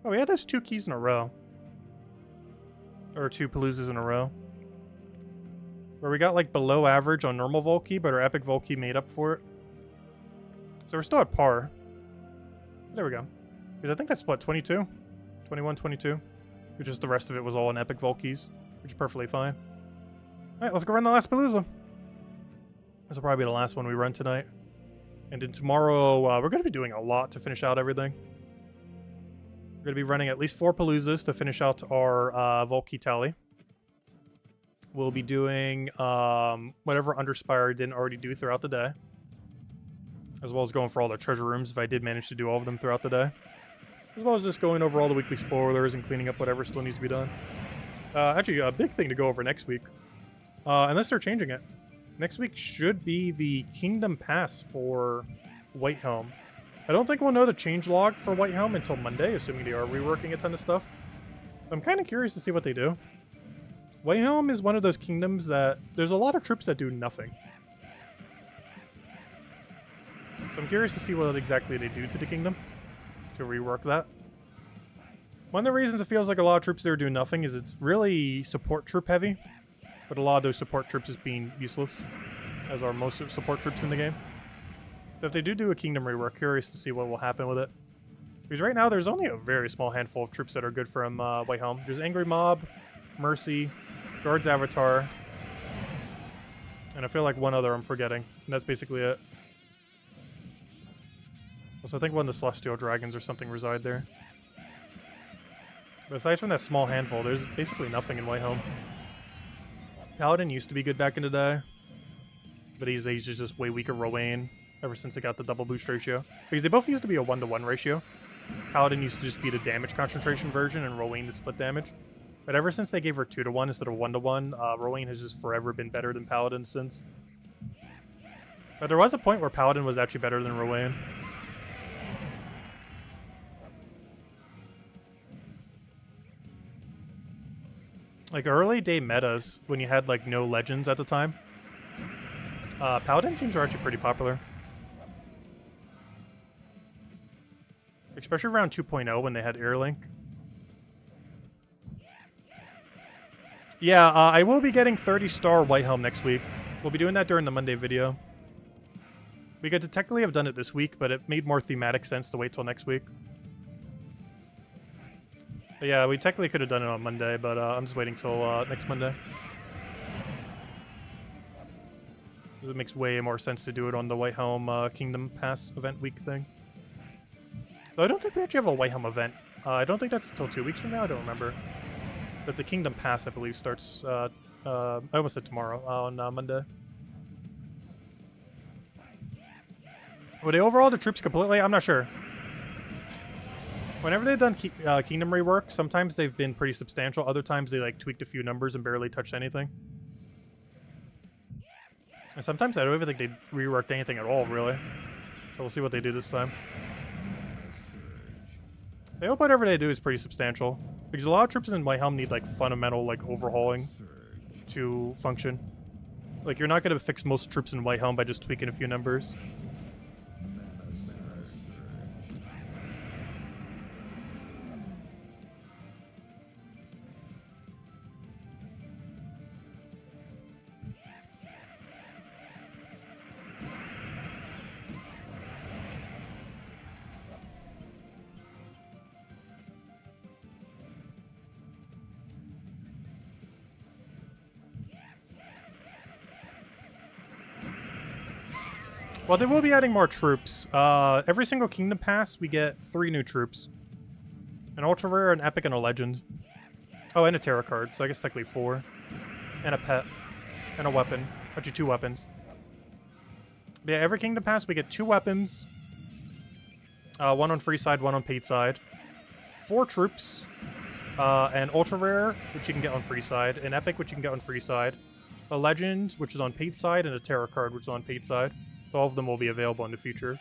Speaker 1: Oh, we had those 2 keys in a row. Or 2 Paloozas in a row. Where we got like below average on normal Volkey, but our epic Volkey made up for it. So we're still at par. There we go. Because I think that's split 22? 21, 22. Which is the rest of it was all on epic Volkeys. Which is perfectly fine. Alright, let's go run the last Palooza. This will probably be the last one we run tonight. And then tomorrow, we're going to be doing a lot to finish out everything. We're going to be running at least 4 Paloozas to finish out our Volkey tally. We'll be doing whatever Underspire didn't already do throughout the day. As well as going for all the treasure rooms if I did manage to do all of them throughout the day. As well as just going over all the weekly spoilers and cleaning up whatever still needs to be done. Actually, a big thing to go over next week. Unless they're changing it. Next week should be the Kingdom Pass for Whitehelm. I don't think we'll know the changelog for Whitehelm until Monday, assuming they are reworking a ton of stuff. I'm kind of curious to see what they do. Whitehelm is one of those kingdoms that there's a lot of troops that do nothing. So I'm curious to see what exactly they do to the kingdom to rework that. One of the reasons it feels like a lot of troops there do nothing is it's really support troop heavy. But a lot of those support troops is being useless, as are most support troops in the game. So if they do a kingdom rework, curious to see what will happen with it. Because right now there's only a very small handful of troops that are good from Whitehelm. There's Angry Mob, Mercy, Guard's Avatar, and I feel like one other I'm forgetting. And that's basically it. Also, I think one of the Celestial Dragons or something reside there. But aside from that small handful, there's basically nothing in Whitehelm. Paladin used to be good back in the day, but these days he's just way weaker Rowan ever since they got the double boost ratio. Because they both used to be a 1-to-1 ratio. Paladin used to just be the damage concentration version and Rowan the split damage. But ever since they gave her 2-to-1 instead of 1-to-1, Rowan has just forever been better than Paladin since. But there was a point where Paladin was actually better than Rowan. Like early day metas, when you had like no legends at the time, Paladin teams were actually pretty popular. Especially around 2.0 when they had Airlink. Yeah, I will be getting 30-star White Helm next week. We'll be doing that during the Monday video. We could technically have done it this week, but it made more thematic sense to wait till next week. But yeah, we technically could have done it on Monday, but I'm just waiting till next Monday. It makes way more sense to do it on the White Helm Kingdom Pass event week thing. Though I don't think we actually have a White Helm event. I don't think that's until 2 weeks from now. I don't remember. But the Kingdom Pass, I believe, starts. I almost said tomorrow on Monday. Will they overhaul the troops completely? I'm not sure. Whenever they've done Kingdom rework, sometimes they've been pretty substantial. Other times they like tweaked a few numbers and barely touched anything. And sometimes I don't even think they reworked anything at all, really. So we'll see what they do this time. I hope whatever they do is pretty substantial. Because a lot of troops in White Helm need like fundamental like overhauling to function. Like you're not going to fix most troops in White Helm by just tweaking a few numbers. Well, they will be adding more troops. Every single Kingdom Pass, we get 3 new troops. An Ultra Rare, an Epic, and a Legend. Oh, and a Terra card, so I guess technically 4. And a pet. And a weapon. Actually, 2 weapons. But yeah, every Kingdom Pass, we get 2 weapons. 1 on free side, 1 on paid side. 4 troops. An Ultra Rare, which you can get on free side. An Epic, which you can get on free side. A Legend, which is on paid side. And a Terra card, which is on paid side. So all of them will be available in the future.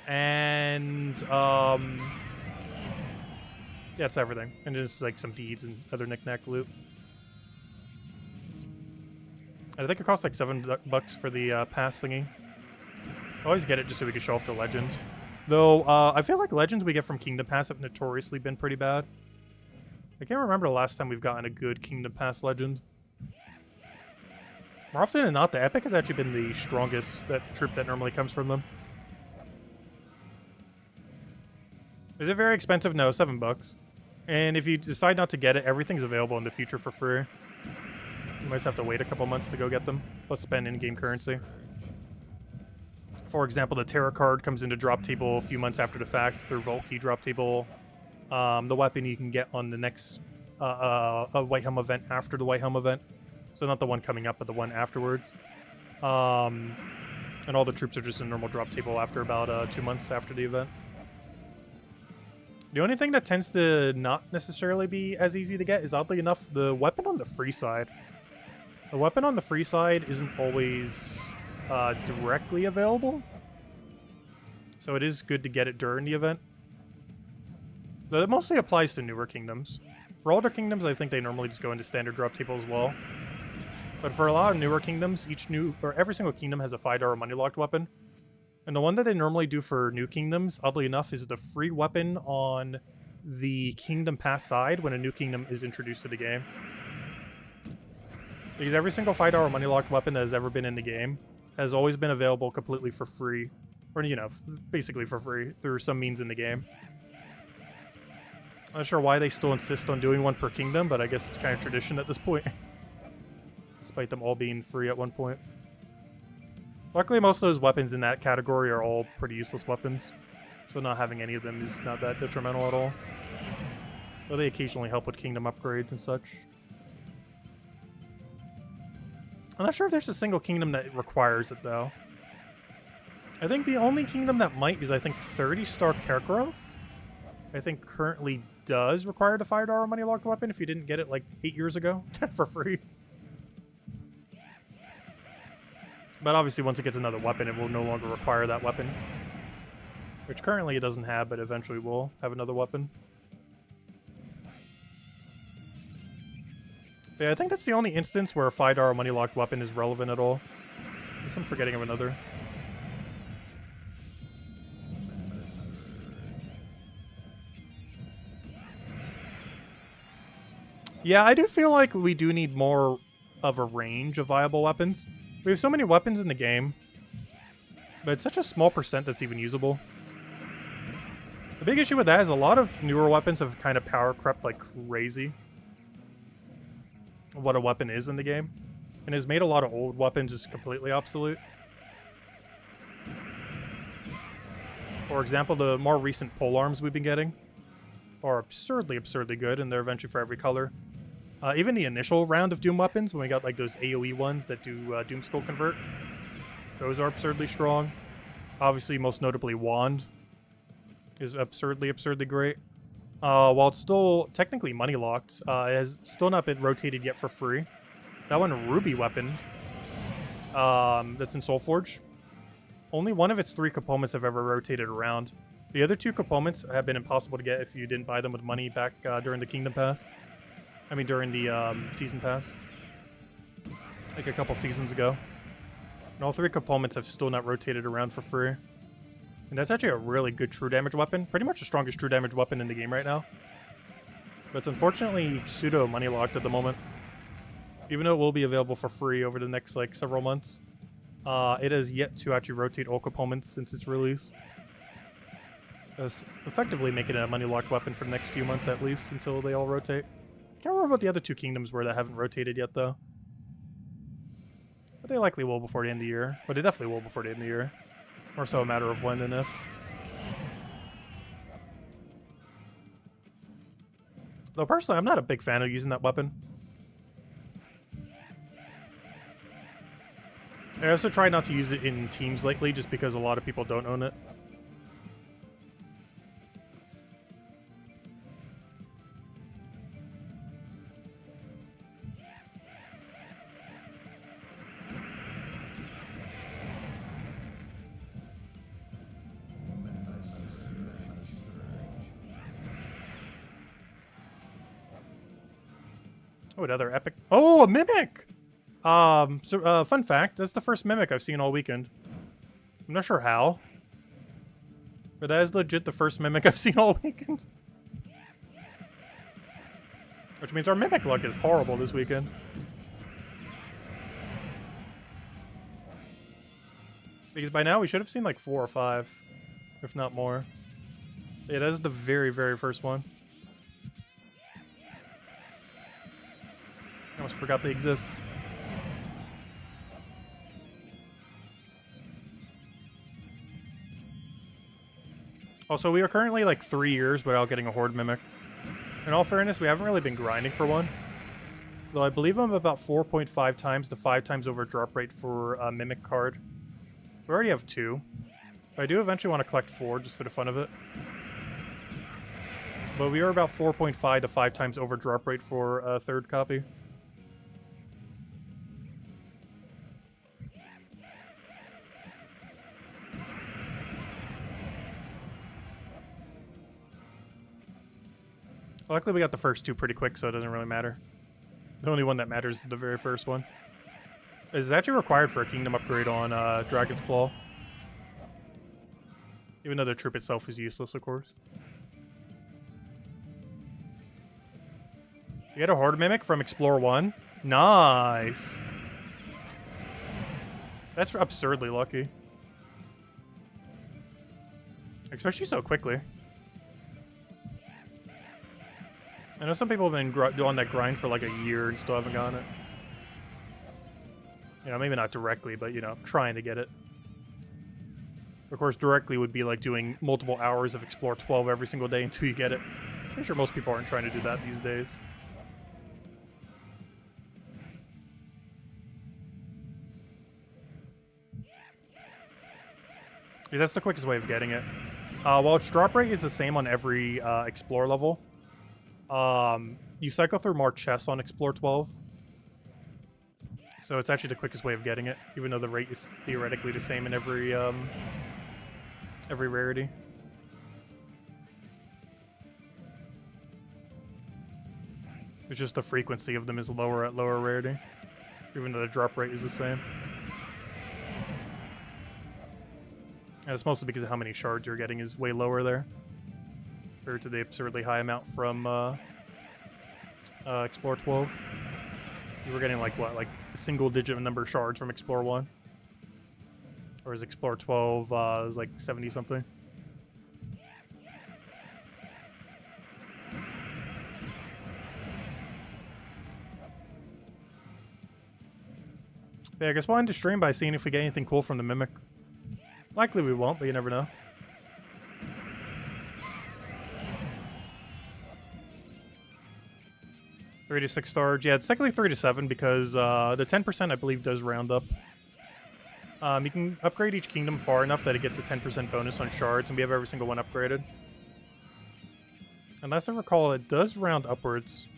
Speaker 1: And, yeah, it's everything. And just, like, some deeds and other knick-knack loot. And I think it costs, like, $7 for the pass thingy. I always get it just so we can show off the Legends. Though, I feel like Legends we get from Kingdom Pass have notoriously been pretty bad. I can't remember the last time we've gotten a good Kingdom Pass Legend. More often than not, the Epic has actually been the strongest troop that normally comes from them. Is it very expensive? No, $7. And if you decide not to get it, everything's available in the future for free. You might just have to wait a couple months to go get them, plus spend in-game currency. For example, the Terra card comes into drop table a few months after the fact through Vault Key drop table. The weapon you can get on the next White Helm event after the White Helm event. So not the one coming up, but the one afterwards. And all the troops are just in normal drop table after about 2 months after the event. The only thing that tends to not necessarily be as easy to get is, oddly enough, the weapon on the free side. The weapon on the free side isn't always directly available. So it is good to get it during the event. But it mostly applies to newer kingdoms. For older kingdoms, I think they normally just go into standard drop table as well. But for a lot of newer kingdoms, every single kingdom has a $5 money locked weapon. And the one that they normally do for new kingdoms, oddly enough, is the free weapon on the Kingdom Pass side when a new kingdom is introduced to the game. Because every single $5 money locked weapon that has ever been in the game has always been available completely for free. Or, you know, basically for free through some means in the game. I'm not sure why they still insist on doing one per kingdom, but I guess it's kind of tradition at this point. Despite them all being free at one point. Luckily, most of those weapons in that category are all pretty useless weapons. So not having any of them is not that detrimental at all. Though they occasionally help with kingdom upgrades and such. I'm not sure if there's a single kingdom that requires it, though. I think the only kingdom that might is, I think, 30-star Karkaroth. I think currently does require the $5 money locked weapon if you didn't get it, like, 8 years ago for free. But obviously, once it gets another weapon, it will no longer require that weapon. Which currently it doesn't have, but eventually will have another weapon. But yeah, I think that's the only instance where a $5 money locked weapon is relevant at all. I guess I'm forgetting of another. Yeah, I do feel like we do need more of a range of viable weapons. We have so many weapons in the game, but it's such a small percent that's even usable. The big issue with that is a lot of newer weapons have kind of power crept like crazy. What a weapon is in the game, and has made a lot of old weapons just completely obsolete. For example, the more recent polearms we've been getting are absurdly good, and they're eventually for every color. Even the initial round of Doom weapons, when we got like those AoE ones that do Doom Skull Convert, those are absurdly strong. Obviously, most notably, Wand is absurdly great. While it's still technically money locked, it has still not been rotated yet for free. That one, Ruby weapon, that's in Soulforge. Only one of its 3 components have ever rotated around. The other 2 components have been impossible to get if you didn't buy them with money back during the Kingdom Pass. I mean, during the Season Pass. Like a couple seasons ago. And all 3 components have still not rotated around for free. And that's actually a really good true damage weapon. Pretty much the strongest true damage weapon in the game right now. But it's unfortunately pseudo money locked at the moment. Even though it will be available for free over the next like several months. It has yet to actually rotate all components since its release. Thus effectively making it a money locked weapon for the next few months at least until they all rotate. Can't remember what the other 2 kingdoms were that haven't rotated yet though. But they likely will before the end of the year. But they definitely will before the end of the year. More so a matter of when than if. Though personally, I'm not a big fan of using that weapon. I also try not to use it in teams lately just because a lot of people don't own it. Oh, another epic. Oh, a Mimic! Fun fact, that's the first Mimic I've seen all weekend. I'm not sure how. But that is legit the first Mimic I've seen all weekend. Which means our Mimic luck is horrible this weekend. Because by now we should have seen like 4 or 5. If not more. Yeah, that is the very first one. I almost forgot they exist. Also, we are currently like 3 years without getting a Horde Mimic. In all fairness, we haven't really been grinding for one. Though I believe I'm about 4.5 times to 5 times over drop rate for a Mimic card. We already have 2. But I do eventually want to collect 4 just for the fun of it. But we are about 4.5 to 5 times over drop rate for a 3rd copy. Luckily, we got the first 2 pretty quick, so it doesn't really matter. The only one that matters is the very first one. Is actually required for a kingdom upgrade on Dragon's Claw. Even though the troop itself is useless, of course. You get a Horde Mimic from Explore 1? Nice! That's absurdly lucky. Especially so quickly. I know some people have been doing that grind for like a year and still haven't gotten it. You know, maybe not directly, but, you know, trying to get it. Of course, directly would be like doing multiple hours of Explore 12 every single day until you get it. I'm sure most people aren't trying to do that these days. Yeah, that's the quickest way of getting it. While its drop rate is the same on every Explore level, you cycle through more chests on Explore 12. So it's actually the quickest way of getting it, even though the rate is theoretically the same in every rarity. It's just the frequency of them is lower at lower rarity, even though the drop rate is the same. And it's mostly because of how many shards you're getting is way lower there, compared to the absurdly high amount from Explore 12. You were getting like what, like a single digit number of shards from Explore 1? Or is Explore 12 is like 70 something? Yeah, I guess we'll end the stream by seeing if we get anything cool from the Mimic. Likely we won't, but you never know. Three to 6 stars. Yeah, it's technically 3 to 7 because the 10% I believe does round up. You can upgrade each kingdom far enough that it gets a 10% bonus on shards, and we have every single one upgraded. Unless I recall, it does round upwards.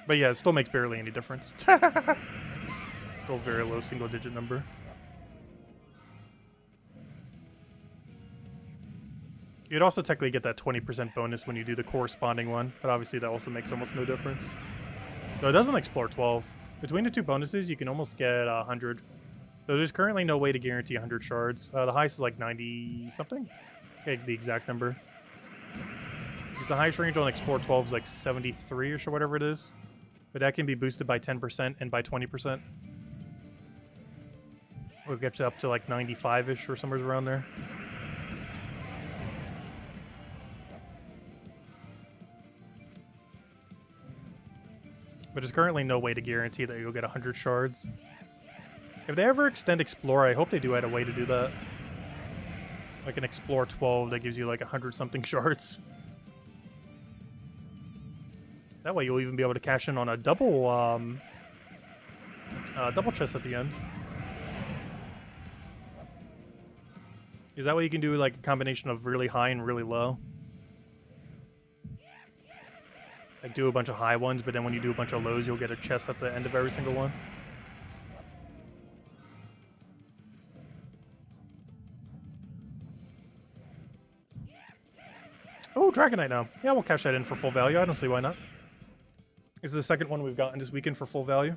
Speaker 1: But yeah, it still makes barely any difference. Still very low single digit number. You'd also technically get that 20% bonus when you do the corresponding one, but obviously that also makes almost no difference. So it doesn't Explore 12. Between the two bonuses, you can almost get 100. So there's currently no way to guarantee 100 shards. The highest is like 90 something. Okay, the exact number. Because the highest range on Explore 12 is like 73-ish or whatever it is. But that can be boosted by 10% and by 20%. We'll get you up to like 95-ish or somewhere around there. But there's currently no way to guarantee that you'll get 100 shards. If they ever extend Explore, I hope they do add a way to do that. Like an Explore 12 that gives you like 100-something shards. That way you'll even be able to cash in on a double chest at the end. Is that way you can do like a combination of really high and really low? Like do a bunch of high ones, but then when you do a bunch of lows, you'll get a chest at the end of every single one. Oh, Dragonite now. Yeah, we'll cash that in for full value. I don't see why not. This is the second one we've gotten this weekend for full value.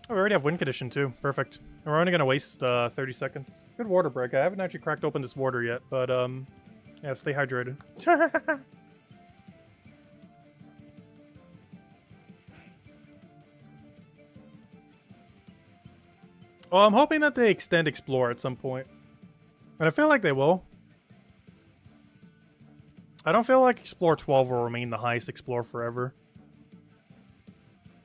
Speaker 1: Oh, we already have win condition too. Perfect. And we're only going to waste 30 seconds. Good water break. I haven't actually cracked open this water yet, but yeah, stay hydrated. Well, I'm hoping that they extend Explore at some point. And I feel like they will. I don't feel like Explore 12 will remain the highest Explore forever.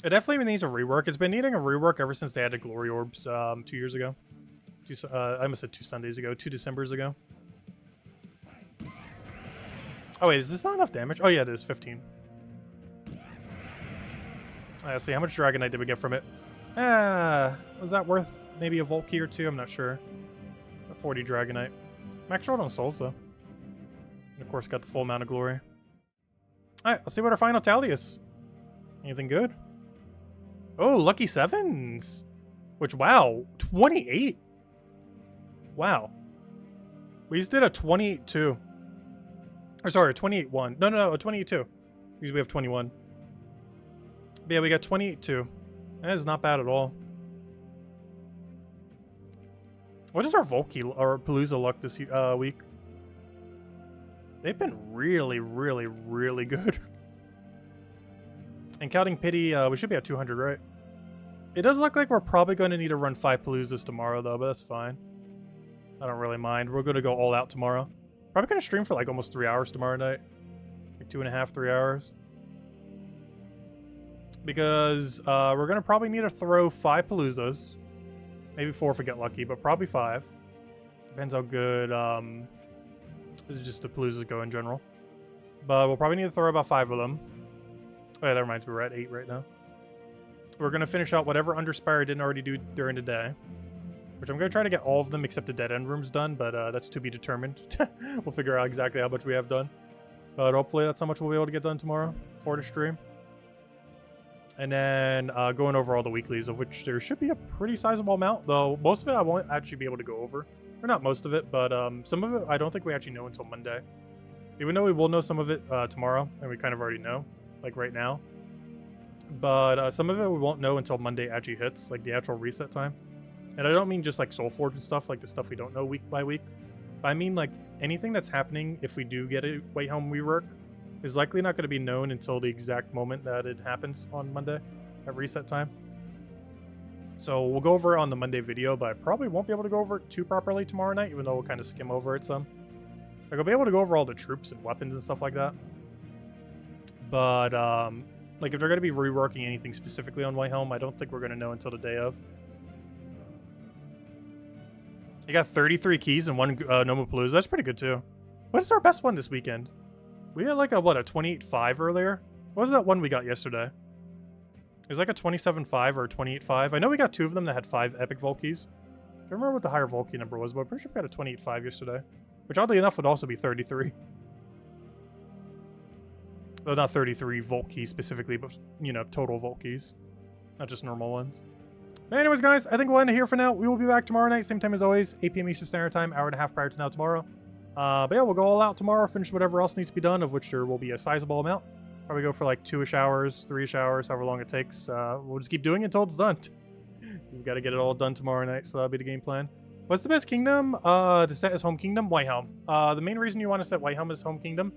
Speaker 1: It definitely needs a rework. It's been needing a rework ever since they added Glory Orbs 2 years ago. I almost said 2 Sundays ago. 2 Decembers ago. Oh wait, is this not enough damage? Oh yeah, it is. 15. Let's see, how much Dragonite did we get from it? Was that worth maybe a Volt Key or 2? I'm not sure. A 40 Dragonite. Max short on souls though. And of course, got the full amount of glory. Alright, let's see what our final tally is. Anything good? Oh, lucky 7s. Which, wow, 28. Wow. We just did a 28-2. Or sorry, a 28-1. No, a 28-2. Because we have 21. But yeah, we got 28-2. That is not bad at all. What is our Volkey or Palooza luck this week? They've been really, really, really good. And counting Pity, we should be at 200, right? It does look like we're probably going to need to run 5 Paloozas tomorrow, though, but that's fine. I don't really mind. We're going to go all out tomorrow. Probably going to stream for like almost 3 hours tomorrow night. Like 2.5, 3 hours. Because we're going to probably need to throw 5 Paloozas. Maybe 4 if we get lucky, but probably 5. Depends how good just the Paloozas go in general. But we'll probably need to throw about 5 of them. Oh yeah, that reminds me, we're at 8 right now. We're going to finish out whatever Underspire didn't already do during the day. Which I'm going to try to get all of them except the dead end rooms done, but that's to be determined. We'll figure out exactly how much we have done. But hopefully that's how much we'll be able to get done tomorrow for the stream. And then going over all the weeklies, of which there should be a pretty sizable amount, though most of it I won't actually be able to go over. Or not most of it, but some of it I don't think we actually know until Monday. Even though we will know some of it tomorrow, and we kind of already know, like right now. But some of it we won't know until Monday actually hits, like the actual reset time. And I don't mean just like Soulforge and stuff, like the stuff we don't know week by week. But I mean like anything that's happening if we do get a Whitehelm rework is likely not going to be known until the exact moment that it happens on Monday at reset time. So we'll go over it on the Monday video, but I probably won't be able to go over it too properly tomorrow night, even though we'll kind of skim over it some. Like I'll be able to go over all the troops and weapons and stuff like that. But like if they're going to be reworking anything specifically on Whitehelm, I don't think we're going to know until the day of. You got 33 keys and 1 Nomapalooza. That's pretty good too. What is our best one this weekend? We had like a, what, a 28.5 earlier? What was that one we got yesterday? It was like a 27.5 or a 28.5. I know we got 2 of them that had 5 epic Vault keys. I can't remember what the higher Vault key number was, but I'm pretty sure we got a 28.5 yesterday. Which oddly enough would also be 33. Well, not 33 Vault keys specifically, but, you know, total Vault keys. Not just normal ones. But anyways, guys, I think we'll end it here for now. We will be back tomorrow night, same time as always, 8 p.m. Eastern Standard Time, hour and a half prior to now tomorrow. But yeah, we'll go all out tomorrow, finish whatever else needs to be done, of which there will be a sizable amount. Probably go for like 2-ish hours, 3-ish hours, however long it takes. We'll just keep doing it until it's done. We've got to get it all done tomorrow night, so that'll be the game plan. What's the best kingdom to set as home kingdom? Whitehelm. The main reason you want to set Whitehelm as home kingdom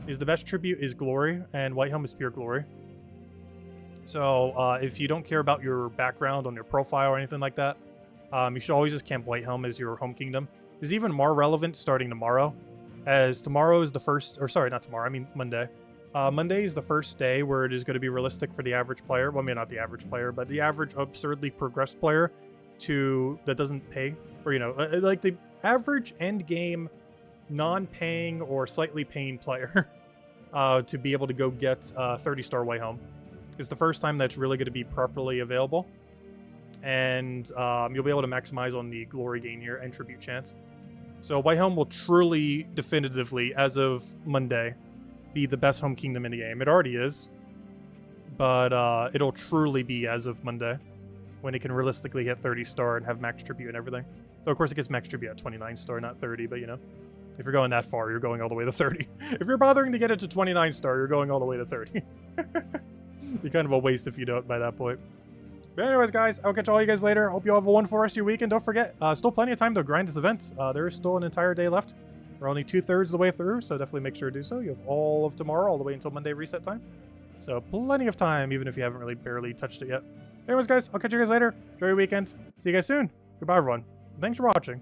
Speaker 1: is the best tribute is glory, and Whitehelm is pure glory. So if you don't care about your background on your profile or anything like that, you should always just camp Whitehelm as your home kingdom. It's even more relevant starting tomorrow, as tomorrow is the first, or sorry, not tomorrow, I mean Monday. Monday is the first day where it is going to be realistic for the average player, well, maybe not the average player, but the average absurdly progressed player that doesn't pay, or, you know, like the average end game non-paying or slightly paying player to be able to go get 30-star Whitehelm. It's the first time that's really going to be properly available, and you'll be able to maximize on the glory gain here and tribute chance. So Whitehelm will truly, definitively, as of Monday, be the best home kingdom in the game. It already is, but it'll truly be as of Monday, when it can realistically hit 30-star and have max tribute and everything. Though of course it gets max tribute at 29-star, not 30, but you know, if you're going that far, you're going all the way to 30. If you're bothering to get it to 29-star, you're going all the way to 30. You're kind of a waste if you don't by that point. But anyways, guys, I'll catch all you guys later. Hope you all have a wonderful rest of your week. And don't forget, still plenty of time to grind this event. There is still an entire day left. We're only 2/3 the way through, so definitely make sure to do so. You have all of tomorrow, all the way until Monday reset time. So plenty of time, even if you haven't really barely touched it yet. Anyways, guys, I'll catch you guys later. Enjoy your weekend. See you guys soon. Goodbye, everyone. Thanks for watching.